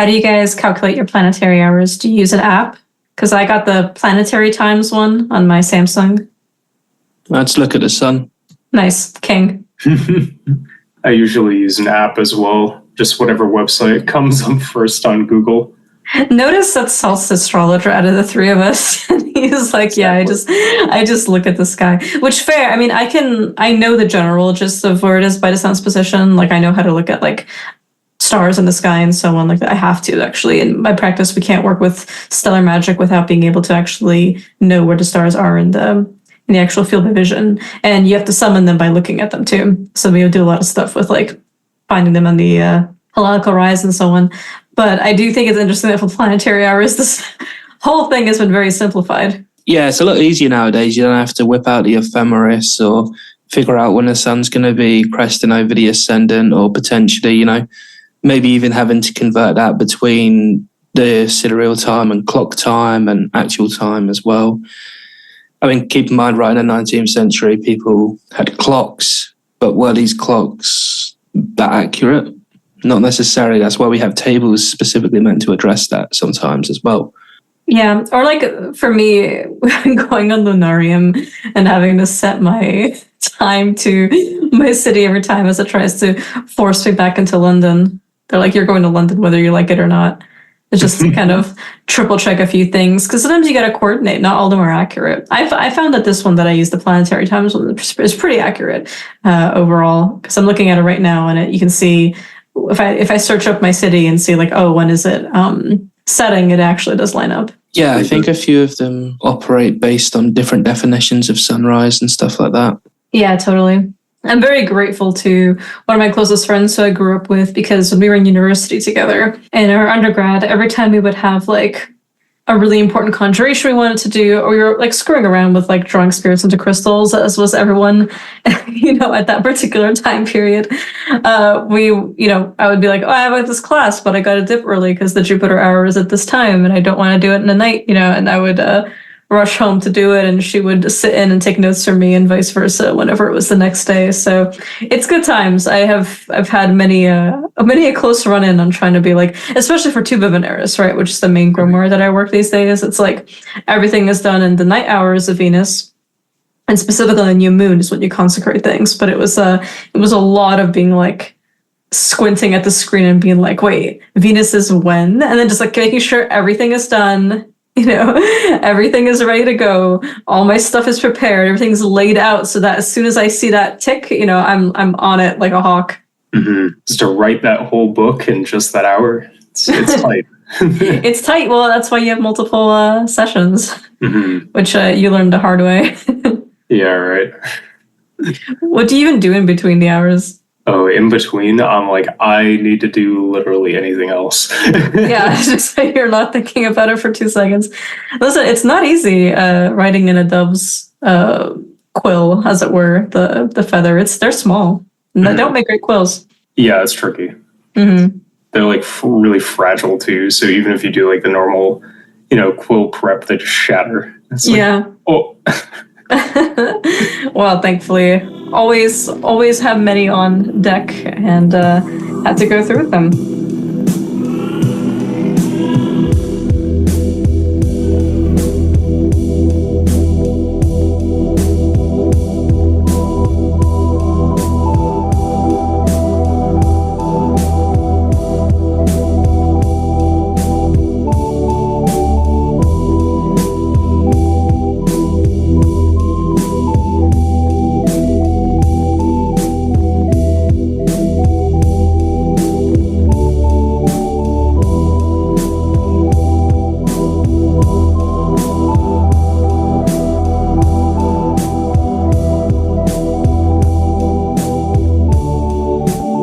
How do you guys calculate your planetary hours? Do you use an app? Because I got the Planetary Times one on my Samsung. Let's look at the sun. Nice, king. I usually use an app as well, just whatever website comes up first on Google. Notice that Salt's the astrologer out of the three of us. He's like, yeah, I just look at the sky. Which fair. I mean, I know the general gist of where it is by the sun's position. Like I know how to look at like stars in the sky and so on. Like I have to actually. In my practice, we can't work with stellar magic without being able to actually know where the stars are in the actual field of vision. And you have to summon them by looking at them too. So we do a lot of stuff with like finding them on the heliacal rise and so on. But I do think it's interesting that for planetary hours, this whole thing has been very simplified. Yeah, it's a lot easier nowadays. You don't have to whip out the ephemeris or figure out when the sun's going to be cresting over the ascendant, or potentially, maybe even having to convert that between the sidereal time and clock time and actual time as well. I mean, keep in mind, right in the 19th century, people had clocks, but were these clocks that accurate? Not necessarily. That's why we have tables specifically meant to address that sometimes as well. Yeah, or like for me, going on Lunarium and having to set my time to my city every time as it tries to force me back into London. They're like, you're going to London whether you like it or not. It's just to kind of triple check a few things, because sometimes you got to coordinate. Not all of them are accurate. I found that this one that I use, the Planetary Times one, is pretty accurate overall, because I'm looking at it right now and you can see if I search up my city and see like, oh, when is it setting, it actually does line up. Yeah, I think a few of them operate based on different definitions of sunrise and stuff like that. Yeah, totally. I'm very grateful to one of my closest friends who I grew up with, because when we were in university together in our undergrad, every time we would have like a really important conjuration we wanted to do, or we were like screwing around with like drawing spirits into crystals, as was everyone, at that particular time period. I would be like, oh, I have this class, but I got to dip early because the Jupiter hour is at this time and I don't want to do it in the night, and I would rush home to do it, and she would sit in and take notes from me and vice versa whenever it was the next day. So it's good times. I've had many a close run in on trying to be like, especially for Tuba Veneris, right, which is the main grimoire that I work these days. It's like everything is done in the night hours of Venus, and specifically the new moon is when you consecrate things. But it was a lot of being like squinting at the screen and being like, wait, Venus is when? And then just like making sure everything is done. Everything is ready to go. All my stuff is prepared. Everything's laid out so that as soon as I see that tick, I'm on it like a hawk. Mm-hmm. Just to write that whole book in just that hour, it's tight. It's tight. Well, that's why you have multiple sessions, which you learned the hard way. Yeah, right. What do you even do in between the hours? Oh, in between, I'm like, I need to do literally anything else. Yeah, just so you're not thinking about it for 2 seconds. Listen, it's not easy writing in a dove's quill, as it were, the feather. They're small. And they don't make great quills. Yeah, it's tricky. Mm-hmm. They're like really fragile too. So even if you do like the normal, quill prep, they just shatter. It's like, yeah. Oh. Well, thankfully, always have many on deck and had to go through with them.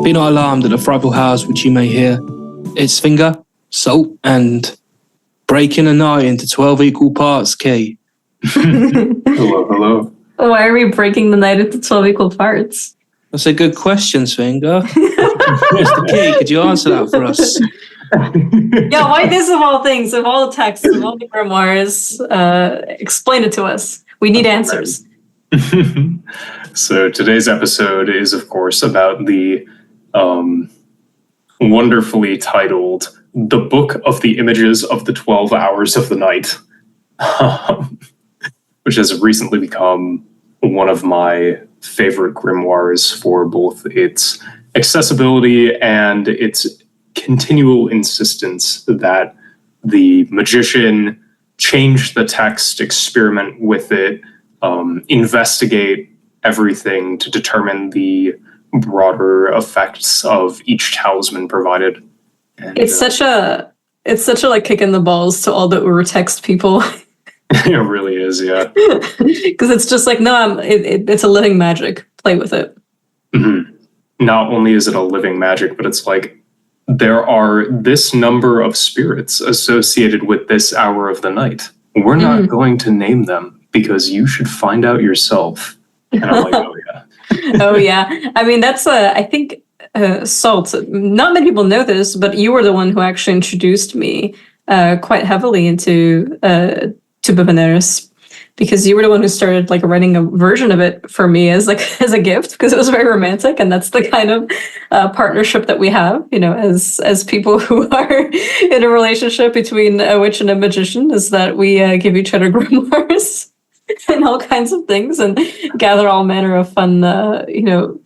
Be not alarmed at the frightful howls which you may hear. It's Finger, Salt, and breaking a night into 12 equal parts, Key. Hello. Why are we breaking the night into 12 equal parts? That's a good question, Finger. Mr. Key, could you answer that for us? Yeah, why this of all things, of all the texts, of all the grimoires? Explain it to us. We need answers. So today's episode is, of course, about the wonderfully titled the Book of the Images of the 12 Hours of the Night, which has recently become one of my favorite grimoires for both its accessibility and its continual insistence that the magician change the text, experiment with it, investigate everything to determine the broader effects of each talisman provided. And, It's such a like kick in the balls to all the Urtext people. it really is, yeah. Because it's just like, no, it's a living magic. Play with it. Mhm. Not only is it a living magic, but it's like there are this number of spirits associated with this hour of the night. We're not going to name them because you should find out yourself. And I'm like, oh yeah. Oh yeah, I mean that's I think Salt. Not many people know this, but you were the one who actually introduced me quite heavily into Tuba Veneris, because you were the one who started like writing a version of it for me as like as a gift, because it was very romantic, and that's the kind of partnership that we have, you know, as people who are in a relationship between a witch and a magician, is that we give each other grimoires and all kinds of things, and gather all manner of fun, you know,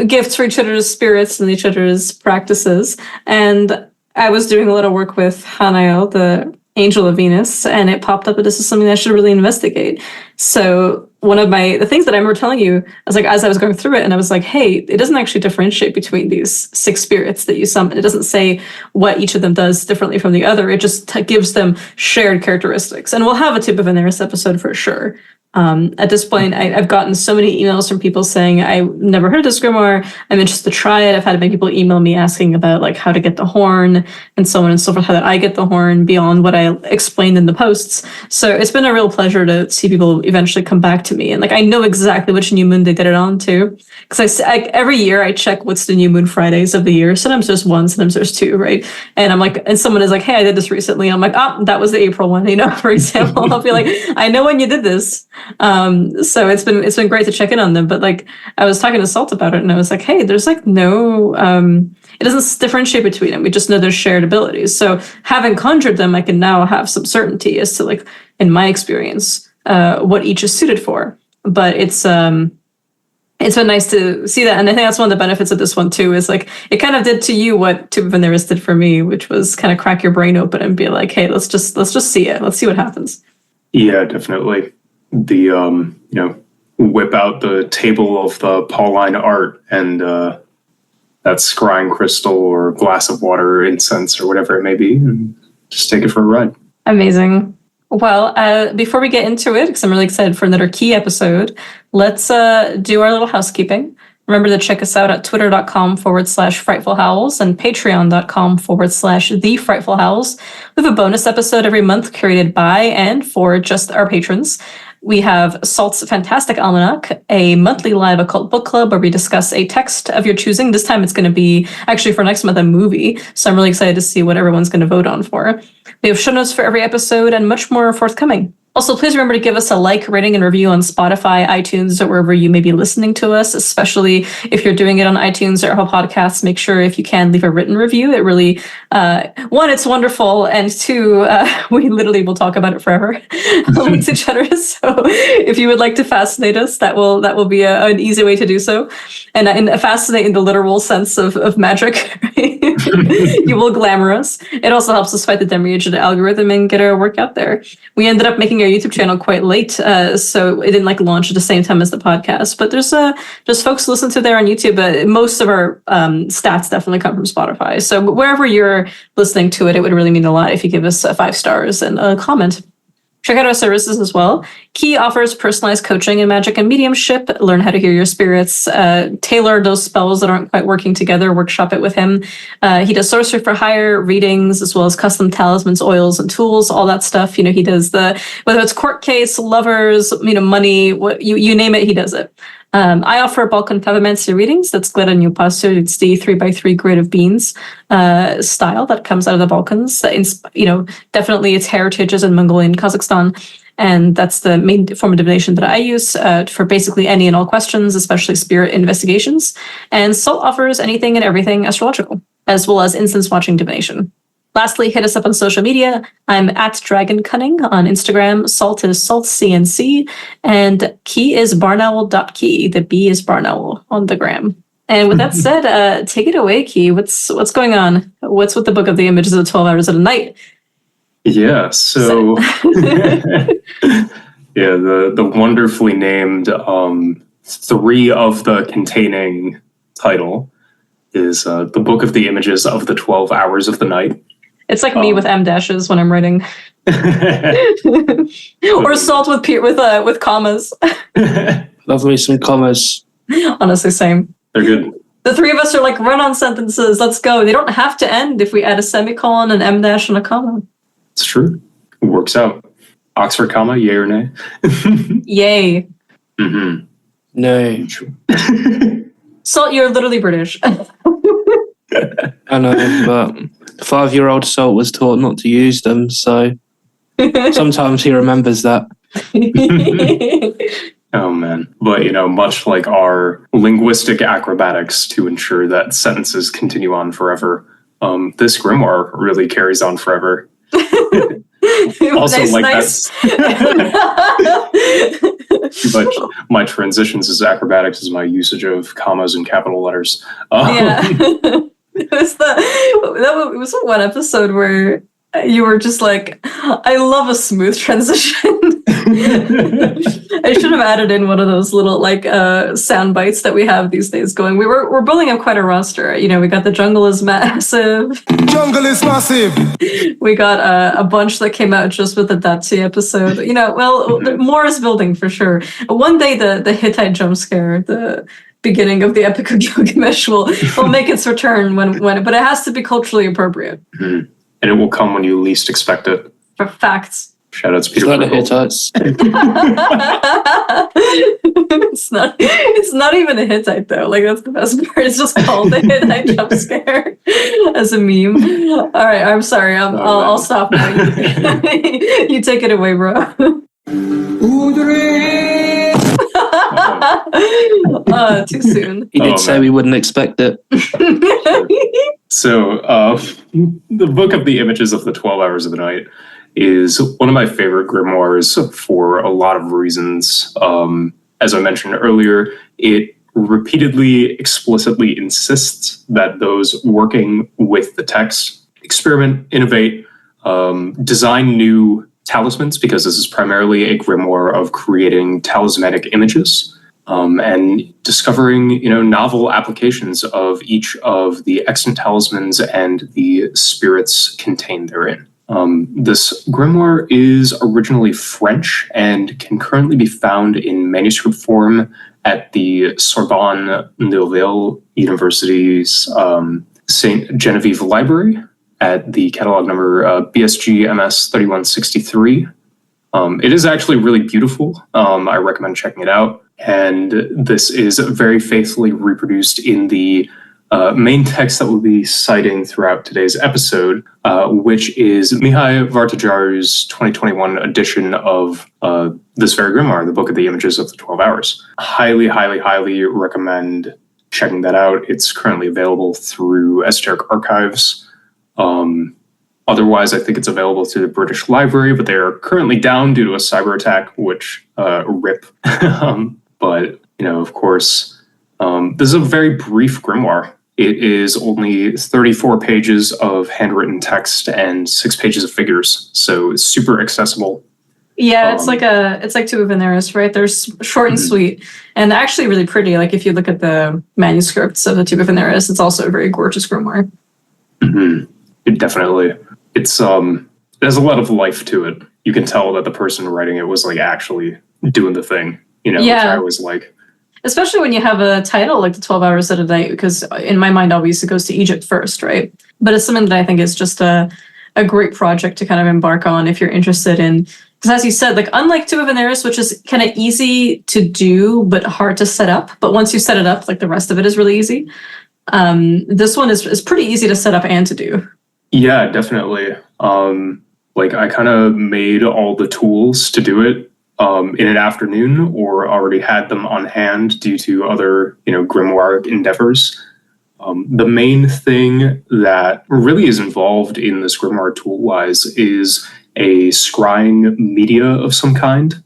gifts for each other's spirits and each other's practices. And I was doing a little work with Hanael, the Angel of Venus, and it popped up that this is something that I should really investigate. So one of the things that I remember telling you, I was like, as I was going through it, and I was like, hey, it doesn't actually differentiate between these 6 spirits that you summon. It doesn't say what each of them does differently from the other. It just gives them shared characteristics. And we'll have a Tuba Veneris episode for sure. At this point, I've gotten so many emails from people saying, I've never heard of this grimoire, I'm interested to try it. I've had many people email me asking about like how to get the horn and so on and so forth, how that I get the horn beyond what I explained in the posts. So it's been a real pleasure to see people eventually come back to me. And like, I know exactly which new moon they did it on too. Because every year I check what's the new moon Fridays of the year. Sometimes there's one, sometimes there's 2, right? And I'm like, and someone is like, hey, I did this recently. I'm like, that was the April one, you know, for example. I'll be like, I know when you did this. So it's been great to check in on them. But like, I was talking to Salt about it, and I was like, hey, there's like no, it doesn't differentiate between them. We just know there's shared abilities. So having conjured them, I can now have some certainty as to like, in my experience, what each is suited for. But it's been nice to see that. And I think that's one of the benefits of this one too, is like, it kind of did to you what Tuba Veneris did for me, which was kind of crack your brain open and be like, hey, let's just see it. Let's see what happens. Yeah, definitely. The, you know, whip out the table of the Pauline art and that scrying crystal or glass of water, incense, or whatever it may be, and just take it for a ride. Amazing. Well, before we get into it, because I'm really excited for another key episode, let's do our little housekeeping. Remember to check us out at twitter.com/Frightful Howls and patreon.com/The Frightful Howls. We have a bonus episode every month curated by and for just our patrons. We have Salt's Fantastic Almanac, a monthly live occult book club where we discuss a text of your choosing. This time it's going to be, actually for next month, a movie. So I'm really excited to see what everyone's going to vote on for. We have show notes for every episode and much more forthcoming. Also, please remember to give us a like, rating, and review on Spotify, iTunes, or wherever you may be listening to us, especially if you're doing it on iTunes or Apple Podcasts. Make sure, if you can, leave a written review. It really, one, it's wonderful, and 2, we literally will talk about it forever amongst each other. So if you would like to fascinate us, that will be an easy way to do so. And fascinate in the literal sense of magic, you will glamour us. It also helps us fight the demiurge of the algorithm and get our work out there. We ended up making our YouTube channel quite late, so it didn't like launch at the same time as the podcast. But there's folks who listen to there on YouTube. But most of our stats definitely come from Spotify. So wherever you're listening to it, it would really mean a lot if you give us 5 stars and a comment. Check out our services as well. Key offers personalized coaching in magic and mediumship. Learn how to hear your spirits. Tailor those spells that aren't quite working together. Workshop it with him. He does sorcery for hire, readings, as well as custom talismans, oils, and tools. All that stuff. You know, he does whether it's court case, lovers, you know, money, what you name it, he does it. I offer Balkan Feathermancy readings. That's Gleda Newpasu. It's the 3x3 grid of beans style that comes out of the Balkans. You know, definitely its heritage is in Mongolian Kazakhstan. And that's the main form of divination that I use for basically any and all questions, especially spirit investigations. And Salt offers anything and everything astrological, as well as instance watching divination. Lastly, hit us up on social media. I'm at Dragon Cunning on Instagram. Salt is SaltCNC. And Key is barnowl.key. The B is barnowl on the gram. And with that said, take it away, Key. What's going on? What's with the Book of the Images of the 12 Hours of the Night? Yeah, so yeah, the wonderfully named 3 of the containing title is the Book of the Images of the 12 Hours of the Night. It's like me with M dashes when I'm writing, or Salt with commas. Love me some commas. Honestly, same. They're good. The 3 of us are like run-on sentences. Let's go. They don't have to end if we add a semicolon, an M dash, and a comma. It's true. It works out. Oxford comma, yay or nay? Yay. Mm-hmm. No. Salt, you're literally British. I know, but 5-year-old Salt was taught not to use them, so sometimes he remembers that. Oh man. But much like our linguistic acrobatics to ensure that sentences continue on forever, this grimoire really carries on forever. Also, nice. But my transitions as acrobatics is my usage of commas and capital letters. Yeah. It was one episode where you were just like, I love a smooth transition. I should have added in one of those little sound bites that we have these days going. We're building up quite a roster. We got the Jungle is Massive. Jungle is massive. We got a bunch that came out just with the Datsi episode. More is building for sure. One day the Hittite jump scare, the beginning of the Epic of Gilgamesh will make its return when but it has to be culturally appropriate. Mm-hmm. And it will come when you least expect it. For facts. Shoutouts Peter. Hittites. It's not even a Hittite though. That's the best part. It's just called the Hittite jump scare as a meme. All right, I'm sorry. I'll stop now. You take it away, bro. Too soon. He did say we wouldn't expect it. So, the Book of the Images of the 12 Hours of the Night is one of my favorite grimoires for a lot of reasons. As I mentioned earlier, it repeatedly, explicitly insists that those working with the text experiment, innovate, design new talismans, because this is primarily a grimoire of creating talismanic images. And discovering, novel applications of each of the extant talismans and the spirits contained therein. This grimoire is originally French and can currently be found in manuscript form at the Sorbonne Nouvelle University's St. Genevieve Library at the catalog number BSG MS 3163. It is actually really beautiful. I recommend checking it out. And this is very faithfully reproduced in the main text that we'll be citing throughout today's episode, which is Mihai Vartajaru's 2021 edition of this very grimoire, the Book of the Images of the 12 Hours. Highly, highly, highly recommend checking that out. It's currently available through Esoteric Archives. Otherwise, I think it's available through the British Library, but they are currently down due to a cyber attack, which rip. But, of course, this is a very brief grimoire. It is only 34 pages of handwritten text and 6 pages of figures, so it's super accessible. Yeah, it's like Two of Veneris, right? They're short and sweet, and actually really pretty. Like if you look at the manuscripts of the Two of Veneris, it's also a very gorgeous grimoire. Mm-hmm. It definitely. It has a lot of life to it. You can tell that the person writing it was actually doing the thing. Which I always like. Especially when you have a title like the 12 Hours at a Night, because in my mind, always it goes to Egypt first, right? But it's something that I think is just a great project to kind of embark on if you're interested in, because as you said, unlike Two of Veneris, which is kind of easy to do, but hard to set up. But once you set it up, the rest of it is really easy. This one is pretty easy to set up and to do. Yeah, definitely. I kind of made all the tools to do it in an afternoon, or already had them on hand due to other, grimoire endeavors. The main thing that really is involved in this grimoire tool-wise is a scrying media of some kind.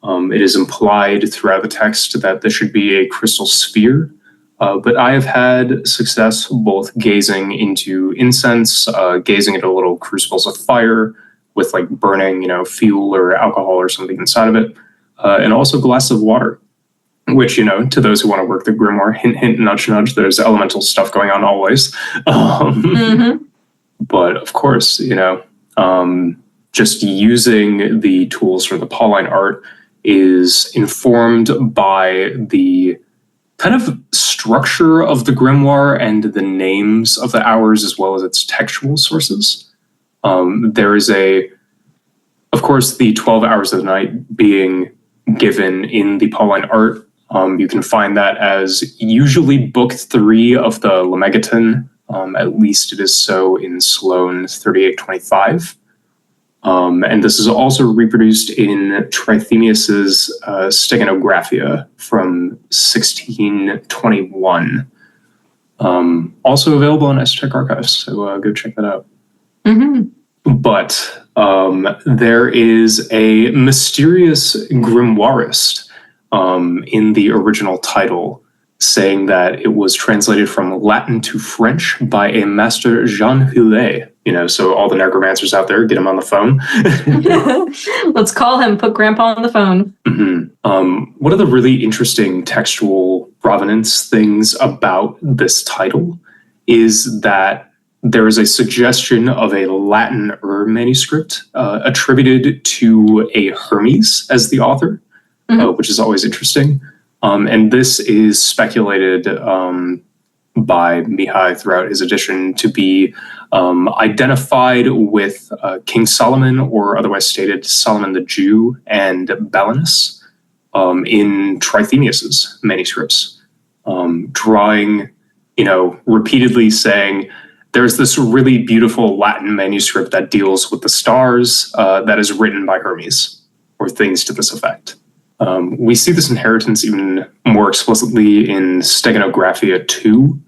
It is implied throughout the text that this should be a crystal sphere, but I have had success both gazing into incense, gazing at little crucibles of fire with like burning, fuel or alcohol or something inside of it, and also glasses of water. Which, to those who want to work the grimoire, hint, hint, nudge, nudge, there's elemental stuff going on always. But of course, just using the tools for the Pauline art is informed by the kind of structure of the grimoire and the names of the hours as well as its textual sources. There is of course, the 12 hours of the night being given in the Pauline art. You can find that as usually book 3 of the Lemegeton. At least it is so in Sloane 3825. And this is also reproduced in Trithemius's Steganographia from 1621. Also available on Esoteric Archives, so go check that out. But there is a mysterious grimoirist in the original title, saying that it was translated from Latin to French by a master Jean Hulet. So all the necromancers out there, get him on the phone. Let's call him, put Grandpa on the phone. One of the really interesting textual provenance things about this title is that there is a suggestion of a Latin manuscript attributed to a Hermes as the author. Which is always interesting. And this is speculated by Mihai throughout his edition to be identified with King Solomon, or otherwise stated Solomon the Jew, and Balanus in Trithemius's manuscripts, drawing, repeatedly saying, there's this really beautiful Latin manuscript that deals with the stars that is written by Hermes, or things to this effect. We see this inheritance even more explicitly in Steganographia 2,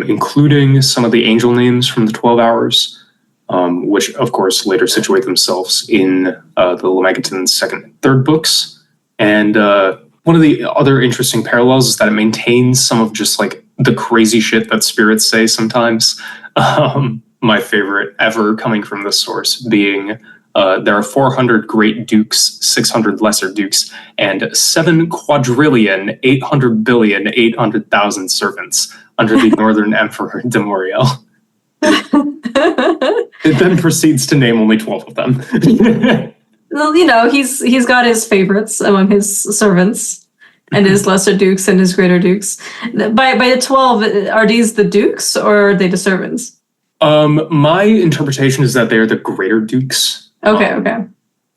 including some of the angel names from the 12 hours, which of course later situate themselves in the Lemegeton's second and third books. And one of the other interesting parallels is that it maintains some of just like the crazy shit that spirits say sometimes. My favorite ever coming from this source being there are 400 great dukes, 600 lesser dukes, and 7,800,000,800,000 servants under the Northern Emperor Demoriel. It then proceeds to name only 12 of them. Well, he's got his favorites among his servants, and his lesser dukes and his greater dukes. By the 12, are these the dukes or are they the servants? My interpretation is that they're the greater dukes. Okay.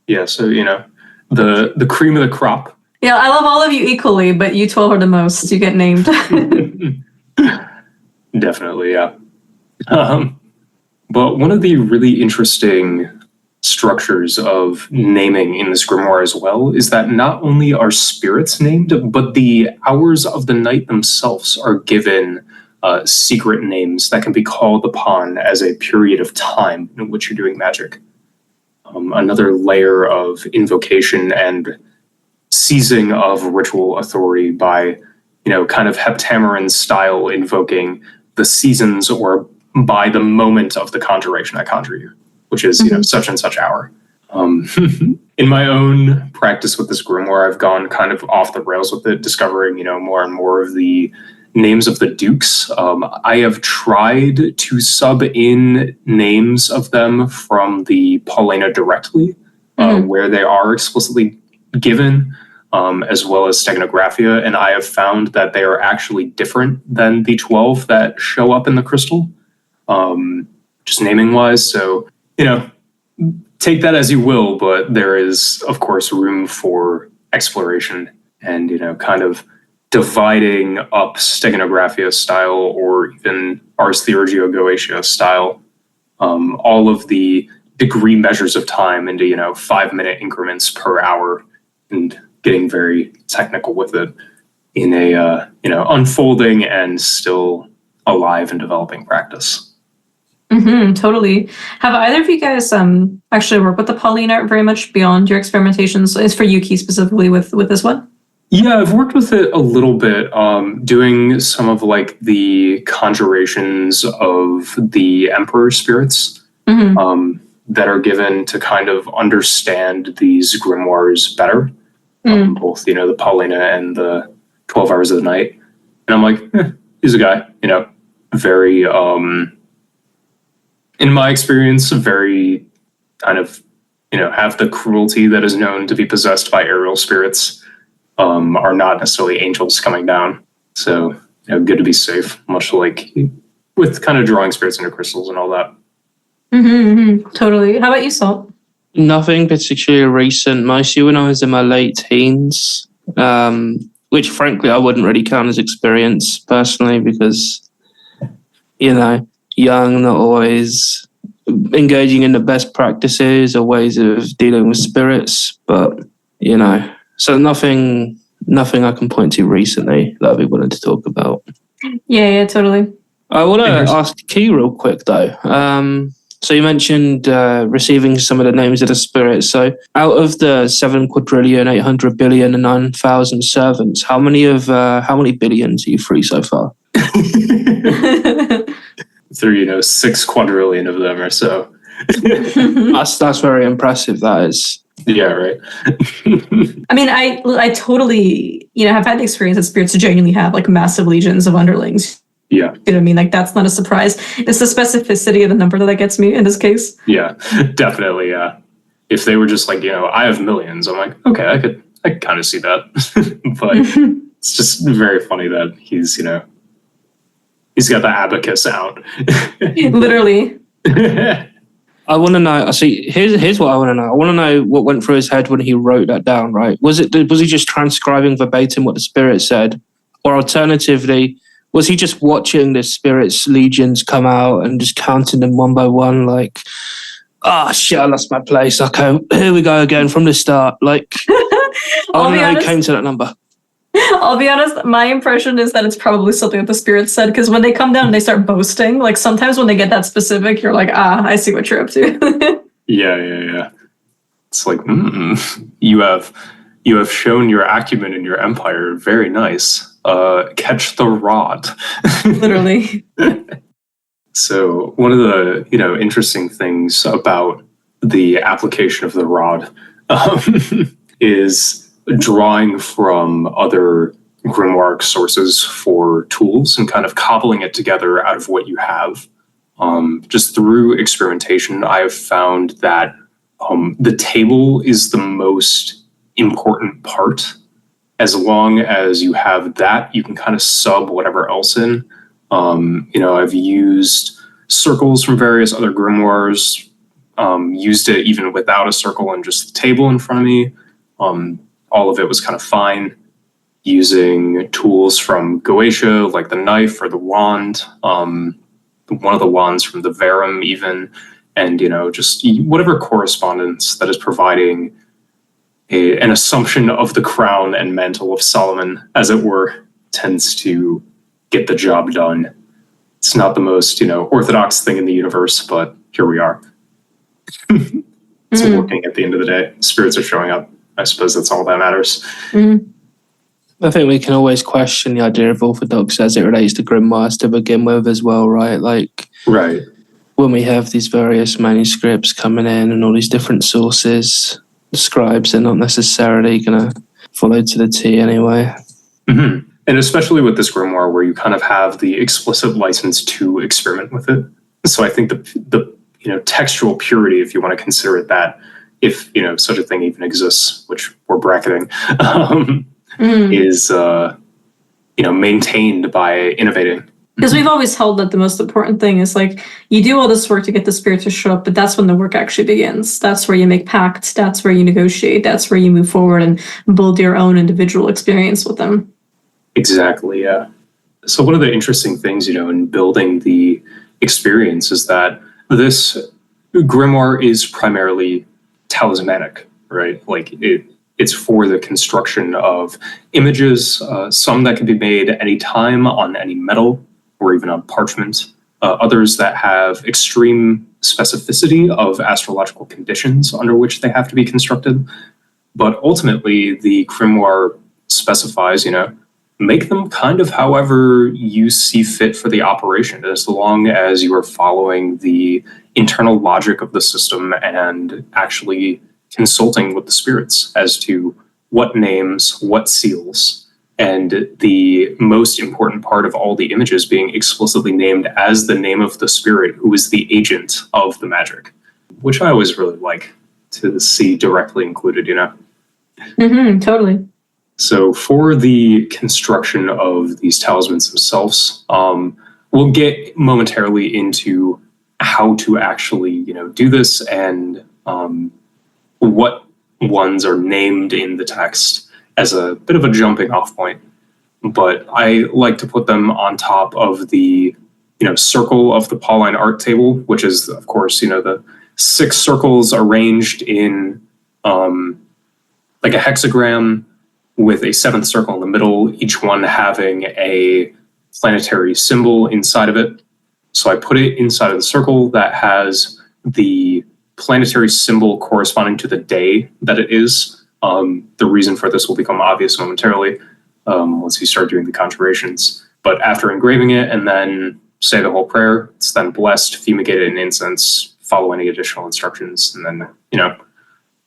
Yeah, so, the cream of the crop. Yeah, I love all of you equally, but you 12 are the most. You get named. Definitely, yeah. But one of the really interesting structures of naming in this grimoire as well is that not only are spirits named, but the hours of the night themselves are given secret names that can be called upon as a period of time in which you're doing magic. Another layer of invocation and seizing of ritual authority by, kind of Heptameron style invoking the seasons or by the moment of the conjuration I conjure you, which is, such and such hour. In my own practice with this grimoire, I've gone kind of off the rails with it, discovering, more and more of the names of the dukes. I have tried to sub in names of them from the Paulina directly, where they are explicitly given, as well as Steganographia, and I have found that they are actually different than the 12 that show up in the crystal, just naming-wise. So, take that as you will, but there is, of course, room for exploration and, kind of dividing up Steganographia style or even Ars Theurgia Goetia style, all of the degree measures of time into, 5-minute increments per hour, and getting very technical with it in a, unfolding and still alive and developing practice. Totally. Have either of you guys actually worked with the Pauline art very much beyond your experimentations? It's for Yuki specifically with this one. Yeah, I've worked with it a little bit, doing some of like the conjurations of the Emperor spirits that are given to kind of understand these grimoires better, both, the Paulina and the 12 Hours of the Night. And I'm like, he's a guy, very, in my experience, very kind of, have the cruelty that is known to be possessed by aerial spirits. Are not necessarily angels coming down. So, good to be safe, much like with kind of drawing spirits into crystals and all that. Totally. How about you, Salt? Nothing particularly recent. Mostly when I was in my late teens, which frankly I wouldn't really count as experience personally because, young, not always engaging in the best practices or ways of dealing with spirits, but, so nothing I can point to recently that I'd be willing to talk about. Yeah, totally. I want to ask Key real quick though. So you mentioned receiving some of the names of the spirits. So out of the 7,800,000,000,000 and 9,000 servants, how many billions are you free so far? Through 6 quadrillion of them or so. That's very impressive. That is. Yeah, right. I mean, I totally, have had the experience that spirits genuinely have like massive legions of underlings. Yeah. You know what I mean? Like that's not a surprise. It's the specificity of the number that gets me in this case. Yeah, definitely. Yeah. If they were just like, I have millions, I'm like, okay, I could kind of see that. But it's just very funny that he's got the abacus out. Literally. I want to know. See, here's what I want to know. I want to know what went through his head when he wrote that down. Right? Was he just transcribing verbatim what the spirit said, or alternatively, was he just watching the spirit's legions come out and just counting them one by one? Like, shit, I lost my place. Okay, here we go again from the start. Like, he came to that number. I'll be honest, my impression is that it's probably something that the spirits said, because when they come down and they start boasting, like sometimes when they get that specific, you're like, I see what you're up to. Yeah. It's like, you have shown your acumen in your empire. Very nice. Catch the rod. Literally. So one of the, interesting things about the application of the rod is drawing from other grimoire sources for tools and kind of cobbling it together out of what you have. Just through experimentation, I have found that the table is the most important part. As long as you have that, you can kind of sub whatever else in. I've used circles from various other grimoires, used it even without a circle and just the table in front of me. All of it was kind of fine. Using tools from Goetia, like the knife or the wand, one of the wands from the Verum even, and, just whatever correspondence that is providing an assumption of the crown and mantle of Solomon, as it were, tends to get the job done. It's not the most, orthodox thing in the universe, but here we are. It's working at the end of the day. Spirits are showing up. I suppose that's all that matters. I think we can always question the idea of orthodox as it relates to grimoires to begin with as well, right? Like, right. When we have these various manuscripts coming in and all these different sources, the scribes are not necessarily going to follow to the T anyway. Mm-hmm. And especially with this grimoire where you kind of have the explicit license to experiment with it. So I think the textual purity, if you want to consider it that, if such a thing even exists, which we're bracketing, is maintained by innovating. Because we've always held that the most important thing is like you do all this work to get the spirit to show up, but that's when the work actually begins. That's where you make pacts. That's where you negotiate. That's where you move forward and build your own individual experience with them. Exactly. Yeah. So one of the interesting things, in building the experience is that this grimoire is primarily talismanic, right? Like it's for the construction of images, some that can be made any time on any metal, or even on parchment. Others that have extreme specificity of astrological conditions under which they have to be constructed. But ultimately, the grimoire specifies, make them kind of however you see fit for the operation, as long as you are following the internal logic of the system and actually consulting with the spirits as to what names, what seals, and the most important part of all the images being explicitly named as the name of the spirit who is the agent of the magic, which I always really like to see directly included, Totally. So for the construction of these talismans themselves, we'll get momentarily into how to actually, do this and what ones are named in the text as a bit of a jumping off point. But I like to put them on top of the, circle of the Pauline art table, which is, of course, the 6 circles arranged in like a hexagram with a 7th circle in the middle, each one having a planetary symbol inside of it. So I put it inside of the circle that has the planetary symbol corresponding to the day that it is. The reason for this will become obvious momentarily once you start doing the conjurations. But after engraving it and then say the whole prayer, it's then blessed, fumigated in incense, follow any additional instructions, and then,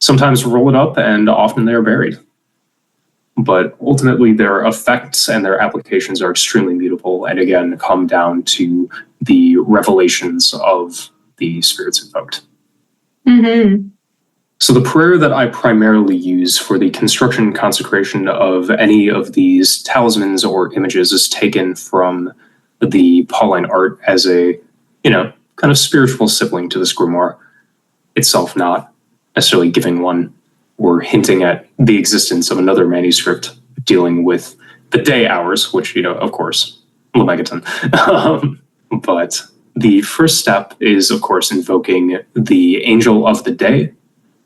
sometimes roll it up, and often they're buried. But ultimately, their effects and their applications are extremely mutable, and again, come down to the revelations of the spirits invoked. Mm-hmm. So the prayer that I primarily use for the construction and consecration of any of these talismans or images is taken from the Pauline art as a, kind of spiritual sibling to this grimoire itself, not necessarily giving one or hinting at the existence of another manuscript dealing with the day hours, which, of course, Lemegeton. But the first step is, of course, invoking the angel of the day,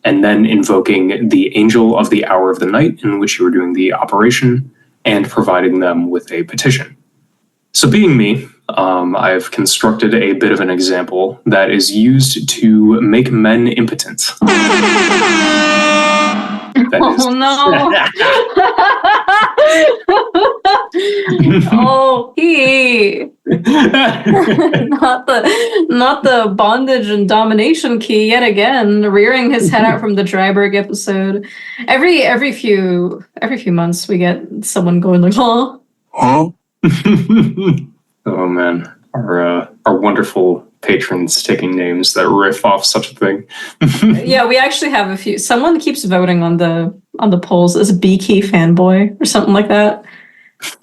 and then invoking the angel of the hour of the night in which you are doing the operation, and providing them with a petition. So being me, I've constructed a bit of an example that is used to make men impotent. Oh no! Oh, not the bondage and domination key yet again, rearing his head out from the Dryberg episode. Every few months we get someone going like, huh? Oh man, our wonderful patrons taking names that riff off such a thing. Yeah, we actually have a few. Someone keeps voting on the polls as a B-Key fanboy or something like that.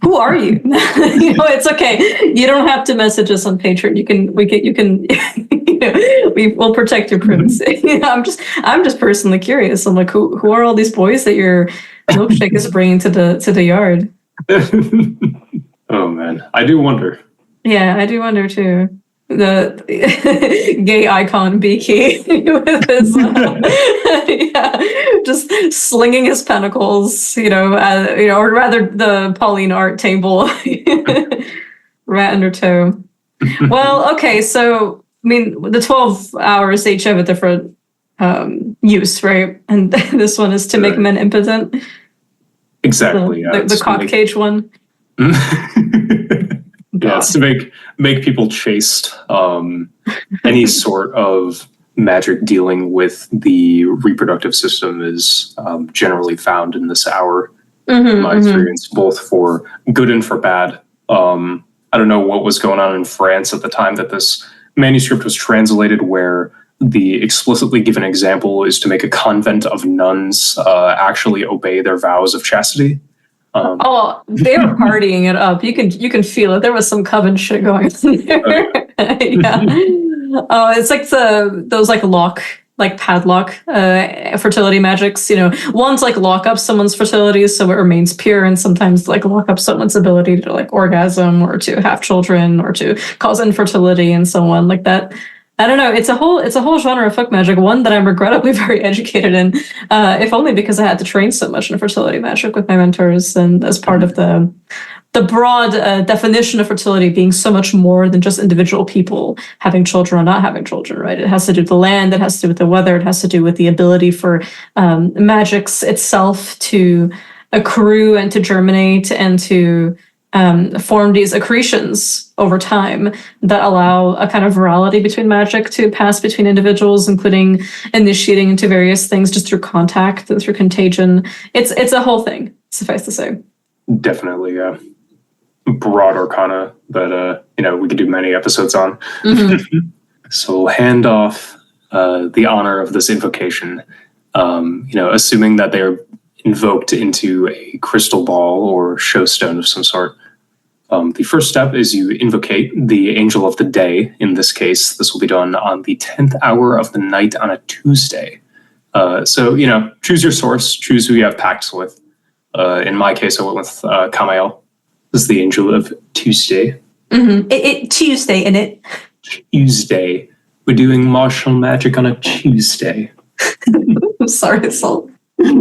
Who are you? It's okay. You don't have to message us on Patreon. We'll protect your privacy. I'm just personally curious. I'm like, who are all these boys that your milkshake is bringing to the yard? Oh man, I do wonder. Yeah, I do wonder too. The gay icon B-Key with his just slinging his pentacles, or rather the Pauline art table, rat under toe. Well, okay, so I mean the 12 hours each have a different use, right? And this one is to make men impotent. Exactly. The cock cage one. Yeah, it's to make people chaste. Any sort of magic dealing with the reproductive system is generally found in this hour, in my experience, both for good and for bad. I don't know what was going on in France at the time that this manuscript was translated, where the explicitly given example is to make a convent of nuns actually obey their vows of chastity. They were partying it up. You can feel it. There was some coven shit going on there. Yeah. It's like those padlock fertility magics. One's like lock up someone's fertility so it remains pure, and sometimes like lock up someone's ability to like orgasm or to have children or to cause infertility and so on like that. I don't know. It's a whole genre of folk magic, one that I'm regrettably very educated in, if only because I had to train so much in fertility magic with my mentors and as part of the the broad definition of fertility being so much more than just individual people having children or not having children, right? It has to do with the land, it has to do with the weather, it has to do with the ability for magics itself to accrue and to germinate and to form these accretions over time that allow a kind of virality between magic to pass between individuals, including initiating into various things just through contact and through contagion. It's a whole thing, suffice to say. Definitely, broad arcana that we could do many episodes on. So we'll hand off the honor of this invocation, assuming that they're invoked into a crystal ball or show stone of some sort. The first step is you invocate the angel of the day. In this case, this will be done on the 10th hour of the night on a Tuesday. So, choose your source, choose who you have pacts with. In my case, I went with Kamael. This is the angel of Tuesday. Tuesday in it. Tuesday. We're doing martial magic on a Tuesday. I'm sorry, Salt. You're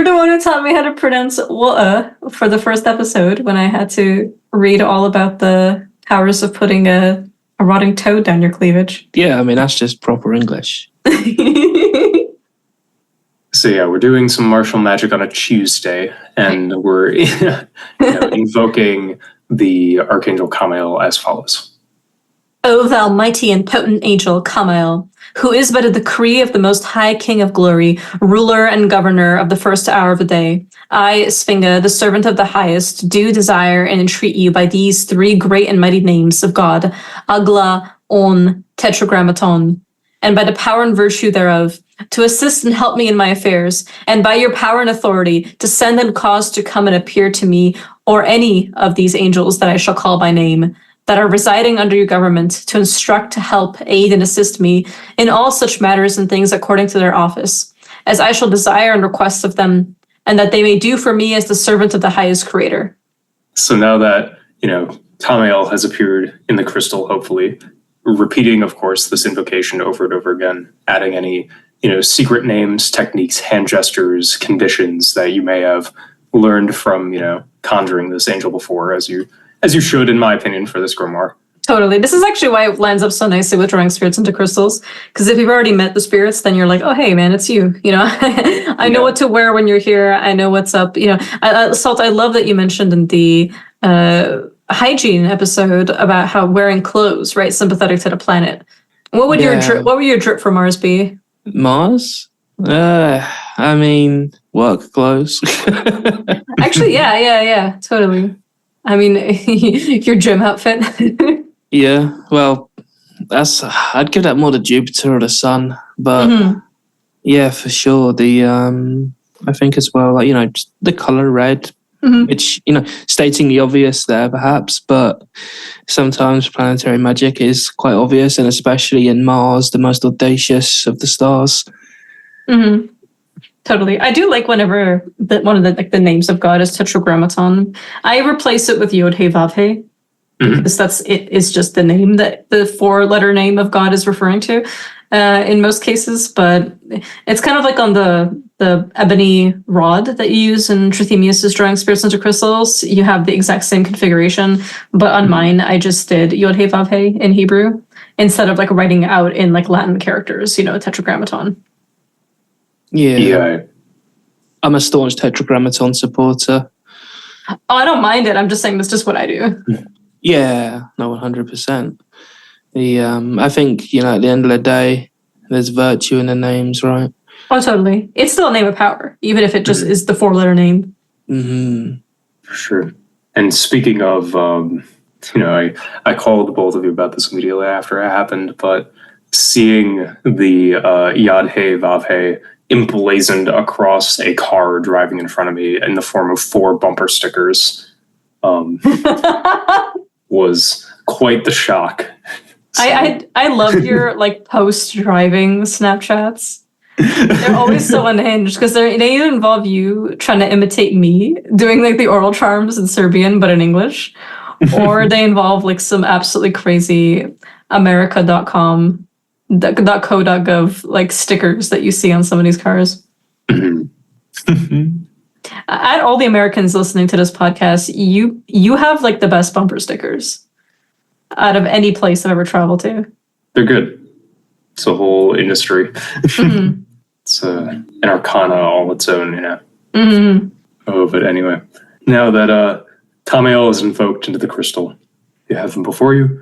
the one who taught me how to pronounce water for the first episode when I had to read all about the powers of putting a rotting toad down your cleavage. Yeah, I mean, that's just proper English. So yeah, we're doing some martial magic on a Tuesday, and we're invoking the Archangel Kamael as follows. O thou mighty and potent angel Kamael, who is but a decree of the Most High King of Glory, ruler and governor of the first hour of the day, I, Sfinga, the servant of the highest, do desire and entreat you by these three great and mighty names of God, Agla, On, Tetragrammaton, and by the power and virtue thereof, to assist and help me in my affairs, and by your power and authority, to send and cause to come and appear to me, or any of these angels that I shall call by name, that are residing under your government, to instruct, to help, aid, and assist me in all such matters and things according to their office, as I shall desire and request of them, and that they may do for me as the servant of the highest creator. So now that, Kamael has appeared in the crystal, hopefully, repeating, of course, this invocation over and over again, adding any, secret names, techniques, hand gestures, conditions that you may have learned from, conjuring this angel before, as you should, in my opinion, for this grimoire. Totally. This is actually why it lines up so nicely with drawing spirits into crystals. Because if you've already met the spirits, then you're like, oh, hey, man, it's you. I know what to wear when you're here. I know what's up. Salt, I love that you mentioned in the hygiene episode about how wearing clothes, right, sympathetic to the planet. What would your drip for Mars be? Mars? I mean, work clothes. Actually, yeah, totally. I mean, your gym outfit. Yeah, well, I'd give that more to Jupiter or the sun, but yeah, for sure. I think as well, just the color red, which, stating the obvious there perhaps, but sometimes planetary magic is quite obvious, and especially in Mars, the most audacious of the stars. Totally. I do like whenever one of the names of God is Tetragrammaton. I replace it with Yod He Vav He, because is just the name that the 4-letter name of God is referring to in most cases. But it's kind of like on the ebony rod that you use in Trithemius' drawing spirits into crystals. You have the exact same configuration, but on mine, I just did Yod He Vav He in Hebrew instead of writing out in Latin characters, Tetragrammaton. Yeah. I'm a staunch Tetragrammaton supporter. Oh, I don't mind it. I'm just saying that's just what I do. Yeah, no, 100%. I think, at the end of the day, there's virtue in the names, right? Oh, totally. It's still a name of power, even if it just is the 4-letter name. For sure. And speaking of, I called both of you about this immediately after it happened, but seeing the Yod He Vav He emblazoned across a car driving in front of me in the form of 4 bumper stickers was quite the shock. So. I love your post driving Snapchats. They're always so unhinged because they either involve you trying to imitate me doing the oral charms in Serbian but in English, or they involve some absolutely crazy America.com .co.gov stickers that you see on some of these cars. At all the Americans listening to this podcast, you have like the best bumper stickers out of any place I've ever traveled to. They're good. It's a whole industry. Mhm. It's an arcana all its own, you know. Mhm. Oh, but anyway, now that Tamael is invoked into the crystal, you have them before you.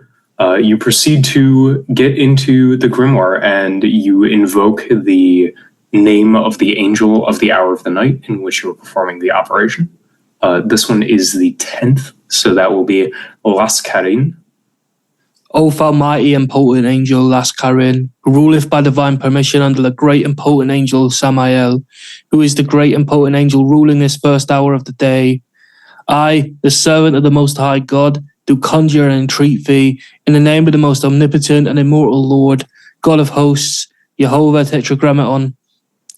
You proceed to get into the grimoire and you invoke the name of the angel of the hour of the night in which you are performing the operation. This one is the 10th, so that will be Laskarin. O thou mighty and potent angel Laskarin, who ruleth by divine permission under the great and potent angel Samael, who is the great and potent angel ruling this first hour of the day, I, the servant of the Most High God, do conjure and entreat thee, in the name of the most omnipotent and immortal Lord, God of hosts, Jehovah Tetragrammaton,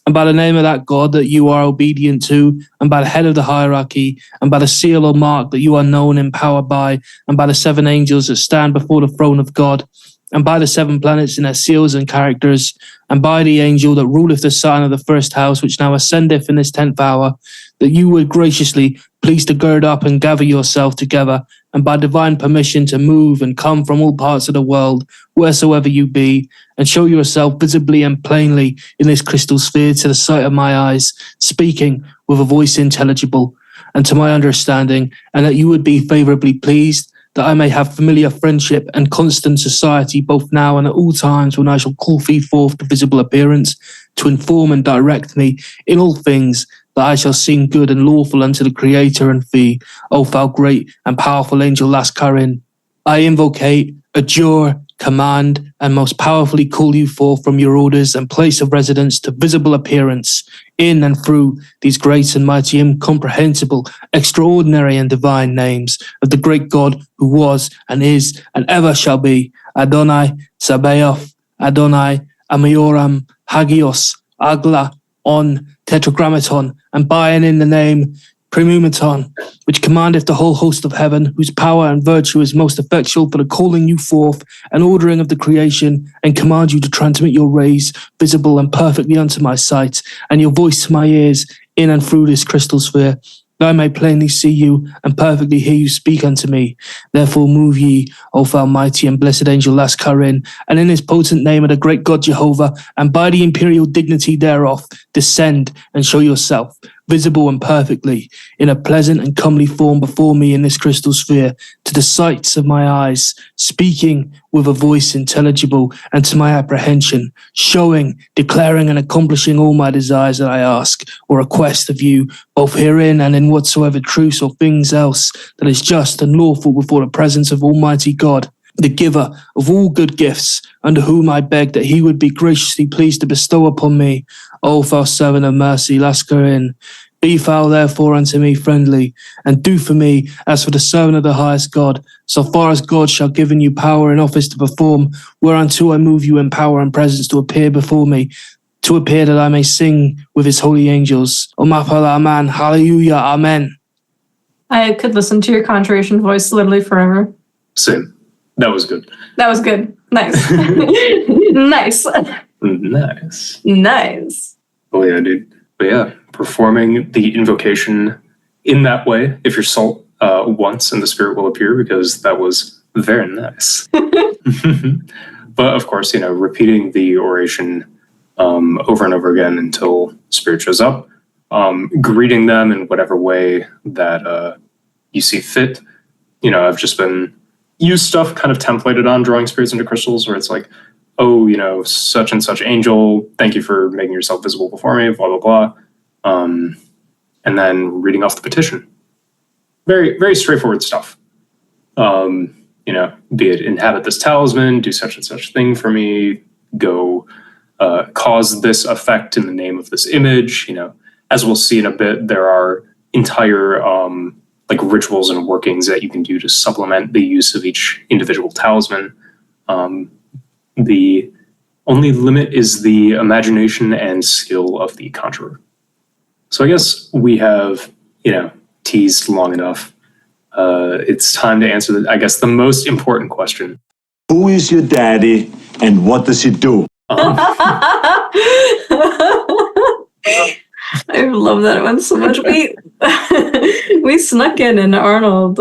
and by the name of that God that you are obedient to, and by the head of the hierarchy, and by the seal or mark that you are known and empowered by, and by the 7 angels that stand before the throne of God, and by the 7 planets in their seals and characters, and by the angel that ruleth the sign of the first house, which now ascendeth in this 10th hour, that you would graciously please to gird up and gather yourself together, and by divine permission to move and come from all parts of the world, wheresoever you be, and show yourself visibly and plainly in this crystal sphere to the sight of my eyes, speaking with a voice intelligible, and to my understanding, and that you would be favourably pleased, that I may have familiar friendship and constant society both now and at all times when I shall call thee forth to visible appearance, to inform and direct me in all things, that I shall seem good and lawful unto the Creator and thee, O thou great and powerful angel Laskarin. I invocate, adjure, command, and most powerfully call you forth from your orders and place of residence to visible appearance in and through these great and mighty, incomprehensible, extraordinary and divine names of the great God who was and is and ever shall be, Adonai, Sabaoth, Adonai, Amioram, Hagios, Agla, On, Tetragrammaton, and by and in the name Primumaton, which commandeth the whole host of heaven, whose power and virtue is most effectual for the calling you forth and ordering of the creation, and command you to transmit your rays visible and perfectly unto my sight, and your voice to my ears in and through this crystal sphere, that I may plainly see you and perfectly hear you speak unto me. Therefore move ye, O thou mighty and blessed angel Laskarin, and in his potent name of the great God Jehovah, and by the imperial dignity thereof, descend and show yourself, visible and perfectly, in a pleasant and comely form before me in this crystal sphere, to the sights of my eyes, speaking with a voice intelligible, and to my apprehension, showing, declaring, and accomplishing all my desires that I ask or request of you, both herein and in whatsoever truths or things else that is just and lawful before the presence of Almighty God, the giver of all good gifts, under whom I beg that he would be graciously pleased to bestow upon me, O thou servant of mercy, Laskarin. Be thou therefore unto me friendly, and do for me as for the servant of the highest God, so far as God shall give in you power and office to perform, whereunto I move you in power and presence to appear before me, to appear that I may sing with his holy angels. O Mapala Aman, Hallelujah, Amen. I could listen to your conjuration voice literally forever. Same. That was good. That was good. Nice. Nice. Nice. Nice. Oh yeah, dude. But yeah, performing the invocation in that way, if you're salt once and the spirit will appear, because that was very nice. But of course, repeating the oration over and over again until spirit shows up, greeting them in whatever way that you see fit. I've just been used stuff kind of templated on drawing spirits into crystals where it's like, oh, such and such angel, thank you for making yourself visible before me, blah, blah, blah. And then reading off the petition. Very, very straightforward stuff. Be it inhabit this talisman, do such and such thing for me, go cause this effect in the name of this image. As we'll see in a bit, there are entire rituals and workings that you can do to supplement the use of each individual talisman. The only limit is the imagination and skill of the conjurer. So I guess we have, teased long enough. It's time to answer, the most important question. Who is your daddy and what does he do? I love that one so much. We snuck in an Arnold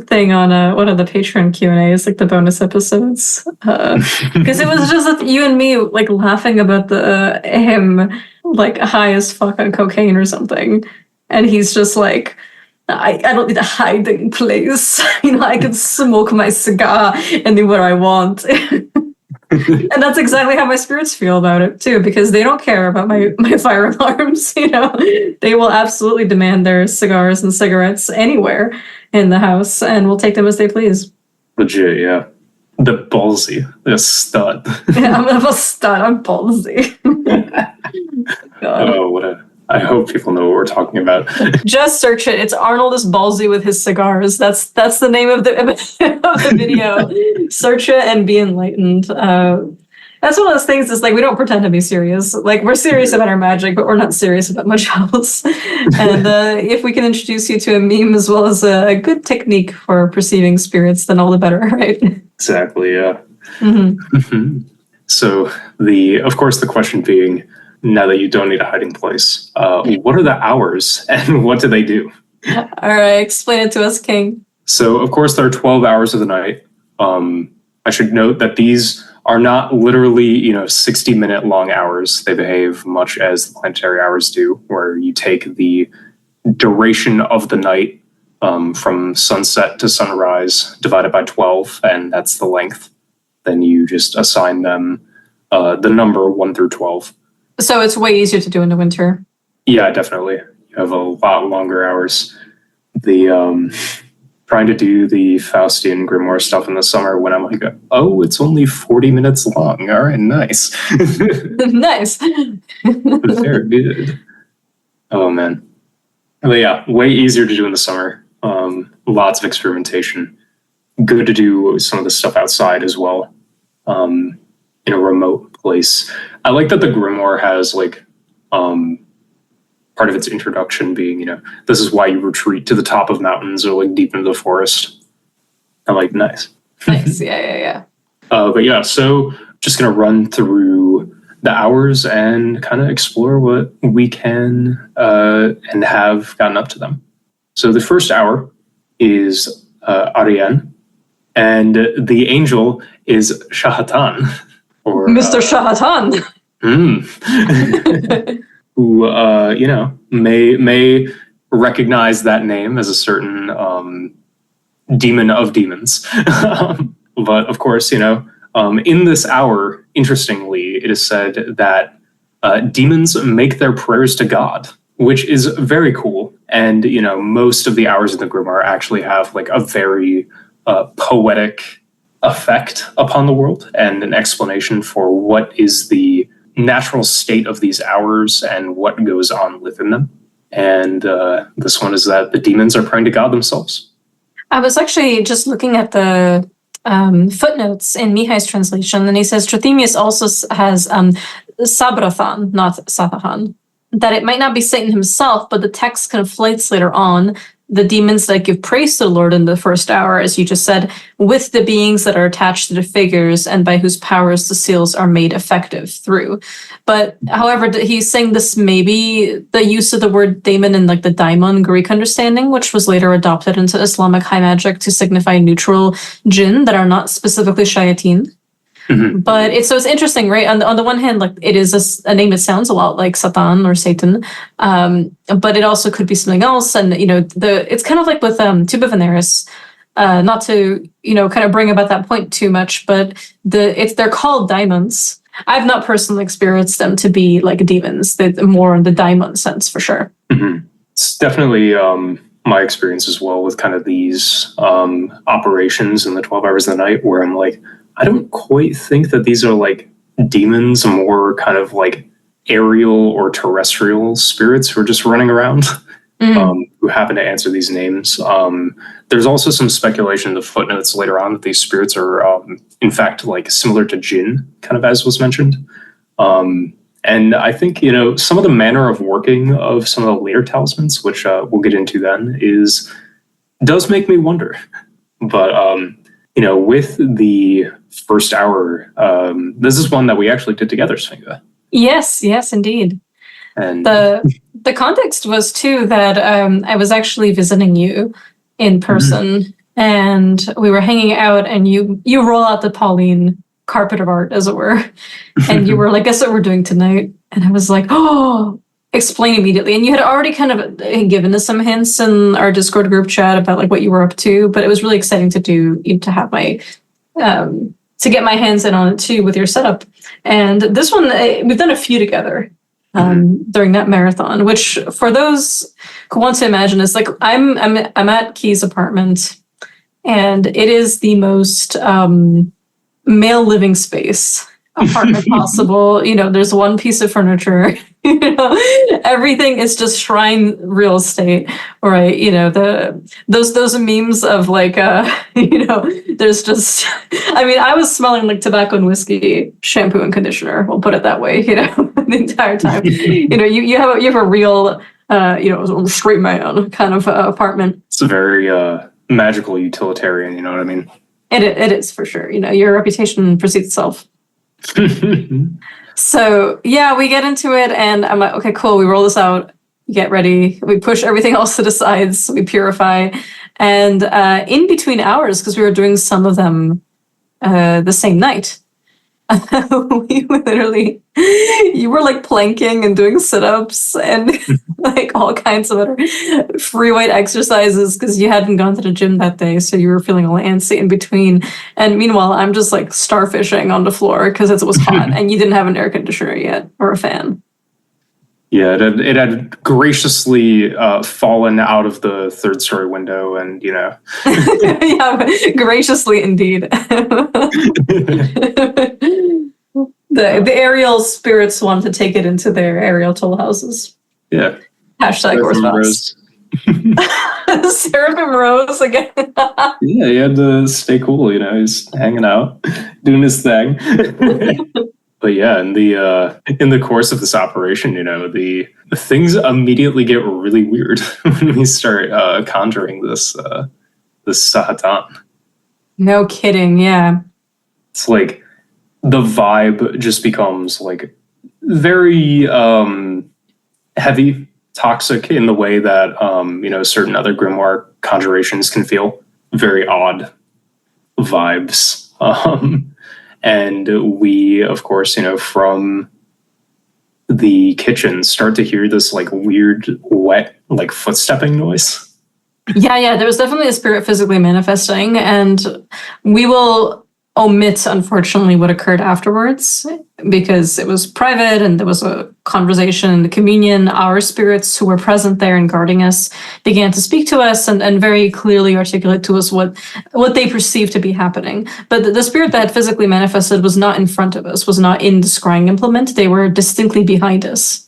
thing on one of the Patreon Q&As, like the bonus episodes, because it was just you and me like laughing about the him like high as fuck on cocaine or something, and he's just like, I don't need a hiding place. I can smoke my cigar anywhere I want. And that's exactly how my spirits feel about it too, because they don't care about my fire alarms. They will absolutely demand their cigars and cigarettes anywhere in the house, and will take them as they please. Legit, yeah. The ballsy, the stud. Yeah, I'm a stud. I'm ballsy. God. Oh, I hope people know what we're talking about. Just search it. It's Arnold is ballsy with his cigars. That's the name of the of the video. Search it and be enlightened. That's one of those things. Is like we don't pretend to be serious. Like we're serious about our magic, but we're not serious about much else. And if we can introduce you to a meme as well as a good technique for perceiving spirits, then all the better, right? Exactly. Yeah. Mm-hmm. So of course, the question being, now that you don't need a hiding place, what are the hours and what do they do? All right, explain it to us, King. So, of course, there are 12 hours of the night. I should note that these are not literally, 60-minute long hours. They behave much as the planetary hours do, where you take the duration of the night from sunset to sunrise divided by 12, and that's the length. Then you just assign them the number 1 through 12. So it's way easier to do in the winter. Yeah, definitely. You have a lot longer hours. Trying to do the Faustian Grimoire stuff in the summer when I'm like, oh, it's only 40 minutes long. All right, nice. Nice. Very good. Oh, man. But yeah, way easier to do in the summer. Lots of experimentation. Good to do some of the stuff outside as well. In a remote place. I like that the Grimoire has part of its introduction being, this is why you retreat to the top of mountains or deep into the forest. I'm like, nice. Nice. Yeah. But yeah, so just gonna run through the hours and kind of explore what we can and have gotten up to them. So the first hour is Ariane, and the angel is Shahatan. Or, Mr. Shahatan. Who may recognize that name as a certain demon of demons. But of course, in this hour, interestingly, it is said that demons make their prayers to God, which is very cool. And most of the hours in the Grimoire actually have a very poetic effect upon the world and an explanation for what is the natural state of these hours and what goes on within them. And this one is that the demons are praying to God themselves. I was actually just looking at the footnotes in Mihai's translation, and he says Trithemius also has Sabrathan, not Sathan, that it might not be Satan himself, but the text conflates later on the demons that give praise to the Lord in the first hour, as you just said, with the beings that are attached to the figures and by whose powers the seals are made effective through. But however, he's saying this may be the use of the word daemon in the daimon Greek understanding, which was later adopted into Islamic high magic to signify neutral jinn that are not specifically shayateen. Mm-hmm. But it's interesting, right? On the one hand, it is a name that sounds a lot like Satan or Satan, but it also could be something else. And it's kind of like with Tuba Veneris, not to kind of bring about that point too much, but they're called daimons. I've not personally experienced them to be like demons. They're more in the daimon sense for sure. Mm-hmm. It's definitely my experience as well with kind of these operations in the 12 hours of the night, where I'm like, I don't quite think that these are demons, more kind of aerial or terrestrial spirits who are just running around, who happen to answer these names. There's also some speculation in the footnotes later on that these spirits are, in fact, similar to jinn, kind of as was mentioned. And I think, some of the manner of working of some of the later talismans, which we'll get into then, does make me wonder. But, with the first hour, this is one that we actually did together, Svinga. Yes, indeed. And The context was too that I was actually visiting you in person, and we were hanging out, and you roll out the Pauline carpet of art, as it were, and you were like, "Guess what we're doing tonight?" And I was like, "Oh." Explain immediately. And you had already kind of given us some hints in our Discord group chat about like what you were up to, but it was really exciting to have my to get my hands in on it too with your setup. And this one, we've done a few together during that marathon, which for those who want to imagine is like I'm at Key's apartment, and it is the most male living space apartment possible. There's one piece of furniture. Everything is just shrine real estate, right? Those memes of like there's just I was smelling like tobacco and whiskey, shampoo and conditioner, we'll put it that way, the entire time. You have a real straight man kind of apartment. it's a very magical utilitarian, you know what I mean? It is for sure. Your reputation precedes itself. So yeah, we get into it, and I'm like, okay, cool. We roll this out, get ready. We push everything else to the sides. We purify, and in between hours, because we were doing some of them the same night, we literally, you were like planking and doing sit-ups and like all kinds of other free weight exercises because you hadn't gone to the gym that day, so you were feeling all antsy in between. And meanwhile, I'm just like starfishing on the floor because it was hot and you didn't have an air conditioner yet or a fan. Yeah, it had graciously fallen out of the third story window, and Yeah, graciously indeed. The aerial spirits want to take it into their aerial toll houses. Yeah. Hashtag Orthos. Seraphim Rose again. Yeah, he had to stay cool, he's hanging out, doing his thing. But yeah, in the course of this operation, the things immediately get really weird when we start conjuring this Sahatan. No kidding, yeah. It's like the vibe just becomes like very heavy, toxic in the way that certain other grimoire conjurations can feel. Very odd vibes. And we, of course, from the kitchen start to hear this like weird, wet, like footstepping noise. Yeah, there was definitely a spirit physically manifesting, and we will omit, unfortunately, what occurred afterwards because it was private and there was a conversation in the communion. Our spirits who were present there and guarding us began to speak to us and very clearly articulate to us what they perceived to be happening. But the spirit that had physically manifested was not in front of us, was not in the scrying implement. They were distinctly behind us.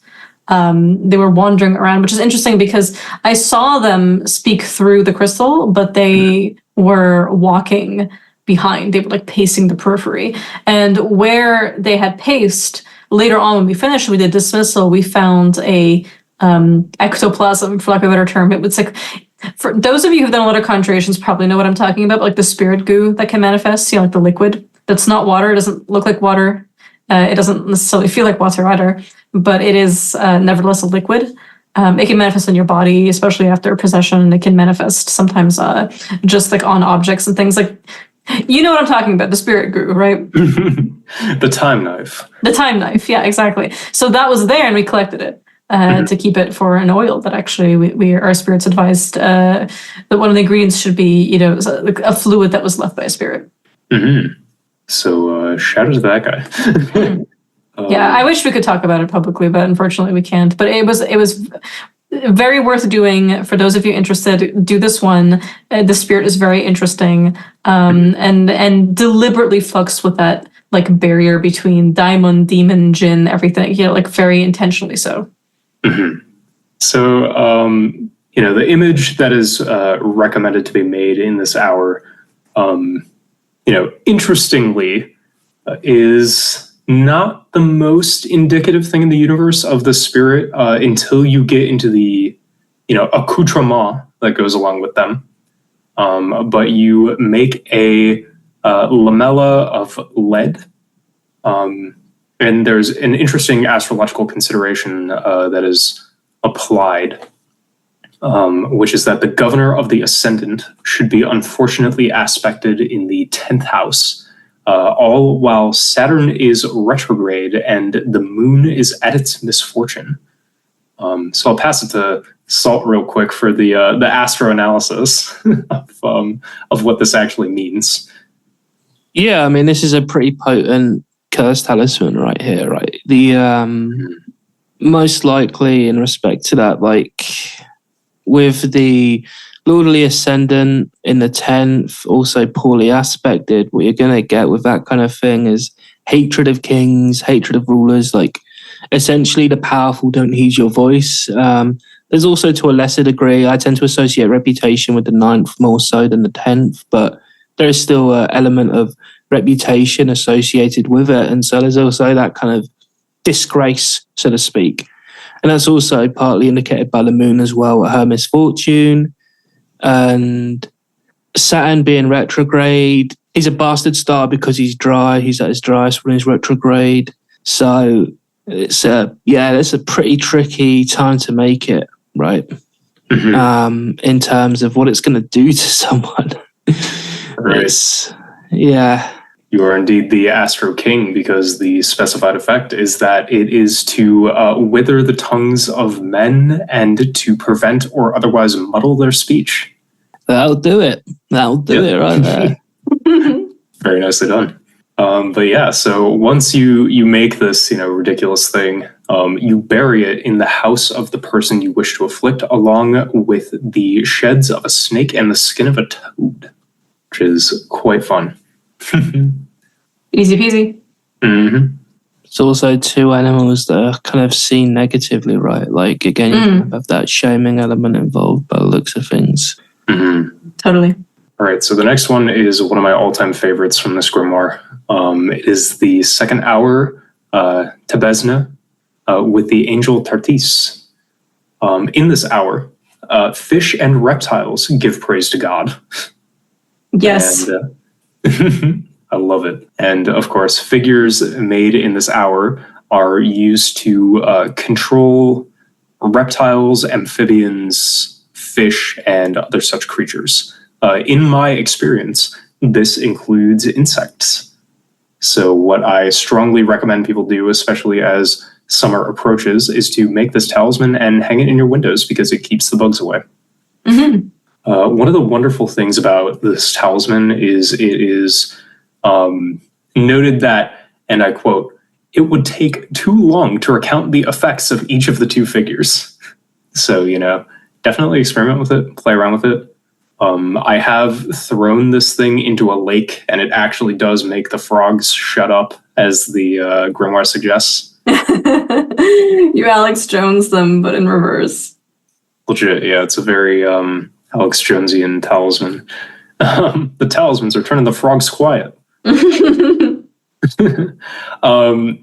They were wandering around, which is interesting because I saw them speak through the crystal, but they were walking behind. They were like pacing the periphery. And where they had paced, later on when we finished, we did dismissal, we found a ectoplasm, for lack of a better term. It was like, for those of you who've done a lot of conjurations probably know what I'm talking about, like the spirit goo that can manifest, like the liquid. That's not water, it doesn't look like water. It doesn't necessarily feel like water either, but it is nevertheless a liquid. It can manifest in your body, especially after possession. It can manifest sometimes just like on objects and things like, you know what I'm talking about, the spirit goo, right? The time knife. The time knife, yeah, exactly. So that was there and we collected it to keep it for an oil that actually our spirits advised that one of the ingredients should be, a fluid that was left by a spirit. Mm-hmm. So shout out to that guy. Yeah, I wish we could talk about it publicly, but unfortunately we can't. But it was very worth doing. For those of you interested, do this one. The spirit is very interesting, and deliberately fucks with that like barrier between daimon, demon, jinn, everything. Like very intentionally so. Mm-hmm. So the image that is recommended to be made in this hour, interestingly, is not the most indicative thing in the universe of the spirit until you get into the, accoutrement that goes along with them. But you make a lamella of lead, And there's an interesting astrological consideration that is applied, which is that the governor of the ascendant should be unfortunately aspected in the 10th house, all while Saturn is retrograde and the moon is at its misfortune. So I'll pass it to Salt real quick for the astro analysis of what this actually means. Yeah, I mean, this is a pretty potent curse talisman right here, right? The most likely in respect to that, like with the Lordly Ascendant in the 10th, also poorly aspected, what you're going to get with that kind of thing is hatred of kings, hatred of rulers, like essentially the powerful don't heed your voice. There's also, to a lesser degree, I tend to associate reputation with the 9th more so than the 10th, but there is still an element of reputation associated with it. And so there's also that kind of disgrace, so to speak. And that's also partly indicated by the moon as well, her misfortune. And Saturn being retrograde, he's a bastard star because he's dry. He's at his driest when he's retrograde. So it's a pretty tricky time to make it, right? Mm-hmm. In terms of what it's going to do to someone. Right. You are indeed the Astro King, because the specified effect is that it is to wither the tongues of men and to prevent or otherwise muddle their speech. That'll do it. That'll do it right there. Very nicely done. But yeah, so once you make this, ridiculous thing, you bury it in the house of the person you wish to afflict, along with the sheds of a snake and the skin of a toad, which is quite fun. Easy peasy. Mm-hmm. It's also two animals that are kind of seen negatively, right? Like, again, you kind of have that shaming element involved by the looks of things. Mm-hmm. Totally. All right, so the next one is one of my all-time favorites from this grimoire. It is the second hour, Tebezna, with the angel Tartis. In this hour, fish and reptiles give praise to God. Yes. And, I love it. And of course, figures made in this hour are used to control reptiles, amphibians, fish, and other such creatures. In my experience, this includes insects. So what I strongly recommend people do, especially as summer approaches, is to make this talisman and hang it in your windows because it keeps the bugs away. Mm-hmm. One of the wonderful things about this talisman is it is noted that, and I quote, "It would take too long to recount the effects of each of the two figures." So, definitely experiment with it, play around with it. I have thrown this thing into a lake, and it actually does make the frogs shut up, as the grimoire suggests. You Alex Jones them, but in reverse. Legit, yeah, it's a very Alex Jonesian talisman. The talismans are turning the frogs quiet.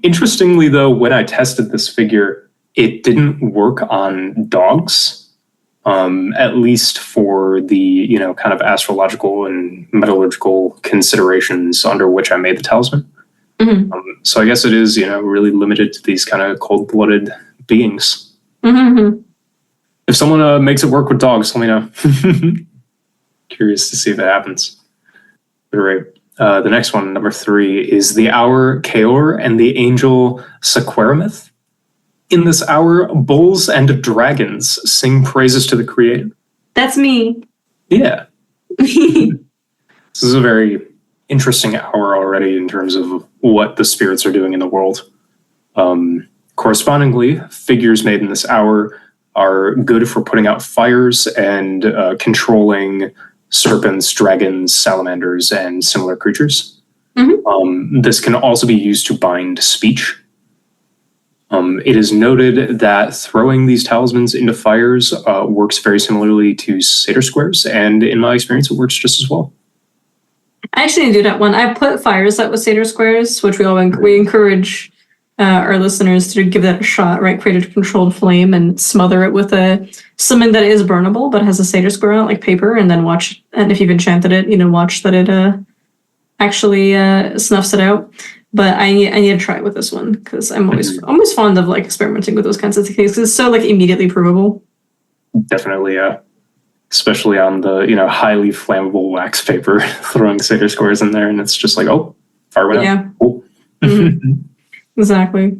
Interestingly, though, when I tested this figure, it didn't work on dogs. At least for the, kind of astrological and metallurgical considerations under which I made the talisman. Mm-hmm. So I guess it is, really limited to these kind of cold-blooded beings. Mm-hmm. If someone makes it work with dogs, let me know. Curious to see if it happens. All right. The next one, number 3, is the hour Kaor and the angel Sequeramith. In this hour, bulls and dragons sing praises to the Creator. That's me. Yeah. This is a very interesting hour already in terms of what the spirits are doing in the world. Correspondingly, figures made in this hour are good for putting out fires and controlling serpents, dragons, salamanders, and similar creatures. Mm-hmm. This can also be used to bind speech. It is noted that throwing these talismans into fires works very similarly to satyr squares, and in my experience, it works just as well. I actually do that one. I put fires out with satyr squares, which we encourage our listeners to give that a shot, right? Create a controlled flame and smother it with something that is burnable but has a satyr square on it, like paper, and then watch. And if you've enchanted it, watch that it actually snuffs it out. But I need to try it with this one because I'm always fond of like experimenting with those kinds of techniques. It's so like immediately provable. Definitely, yeah. Especially on the, highly flammable wax paper, throwing Seder squares in there, and it's just like, oh, fire went out. Cool. Exactly.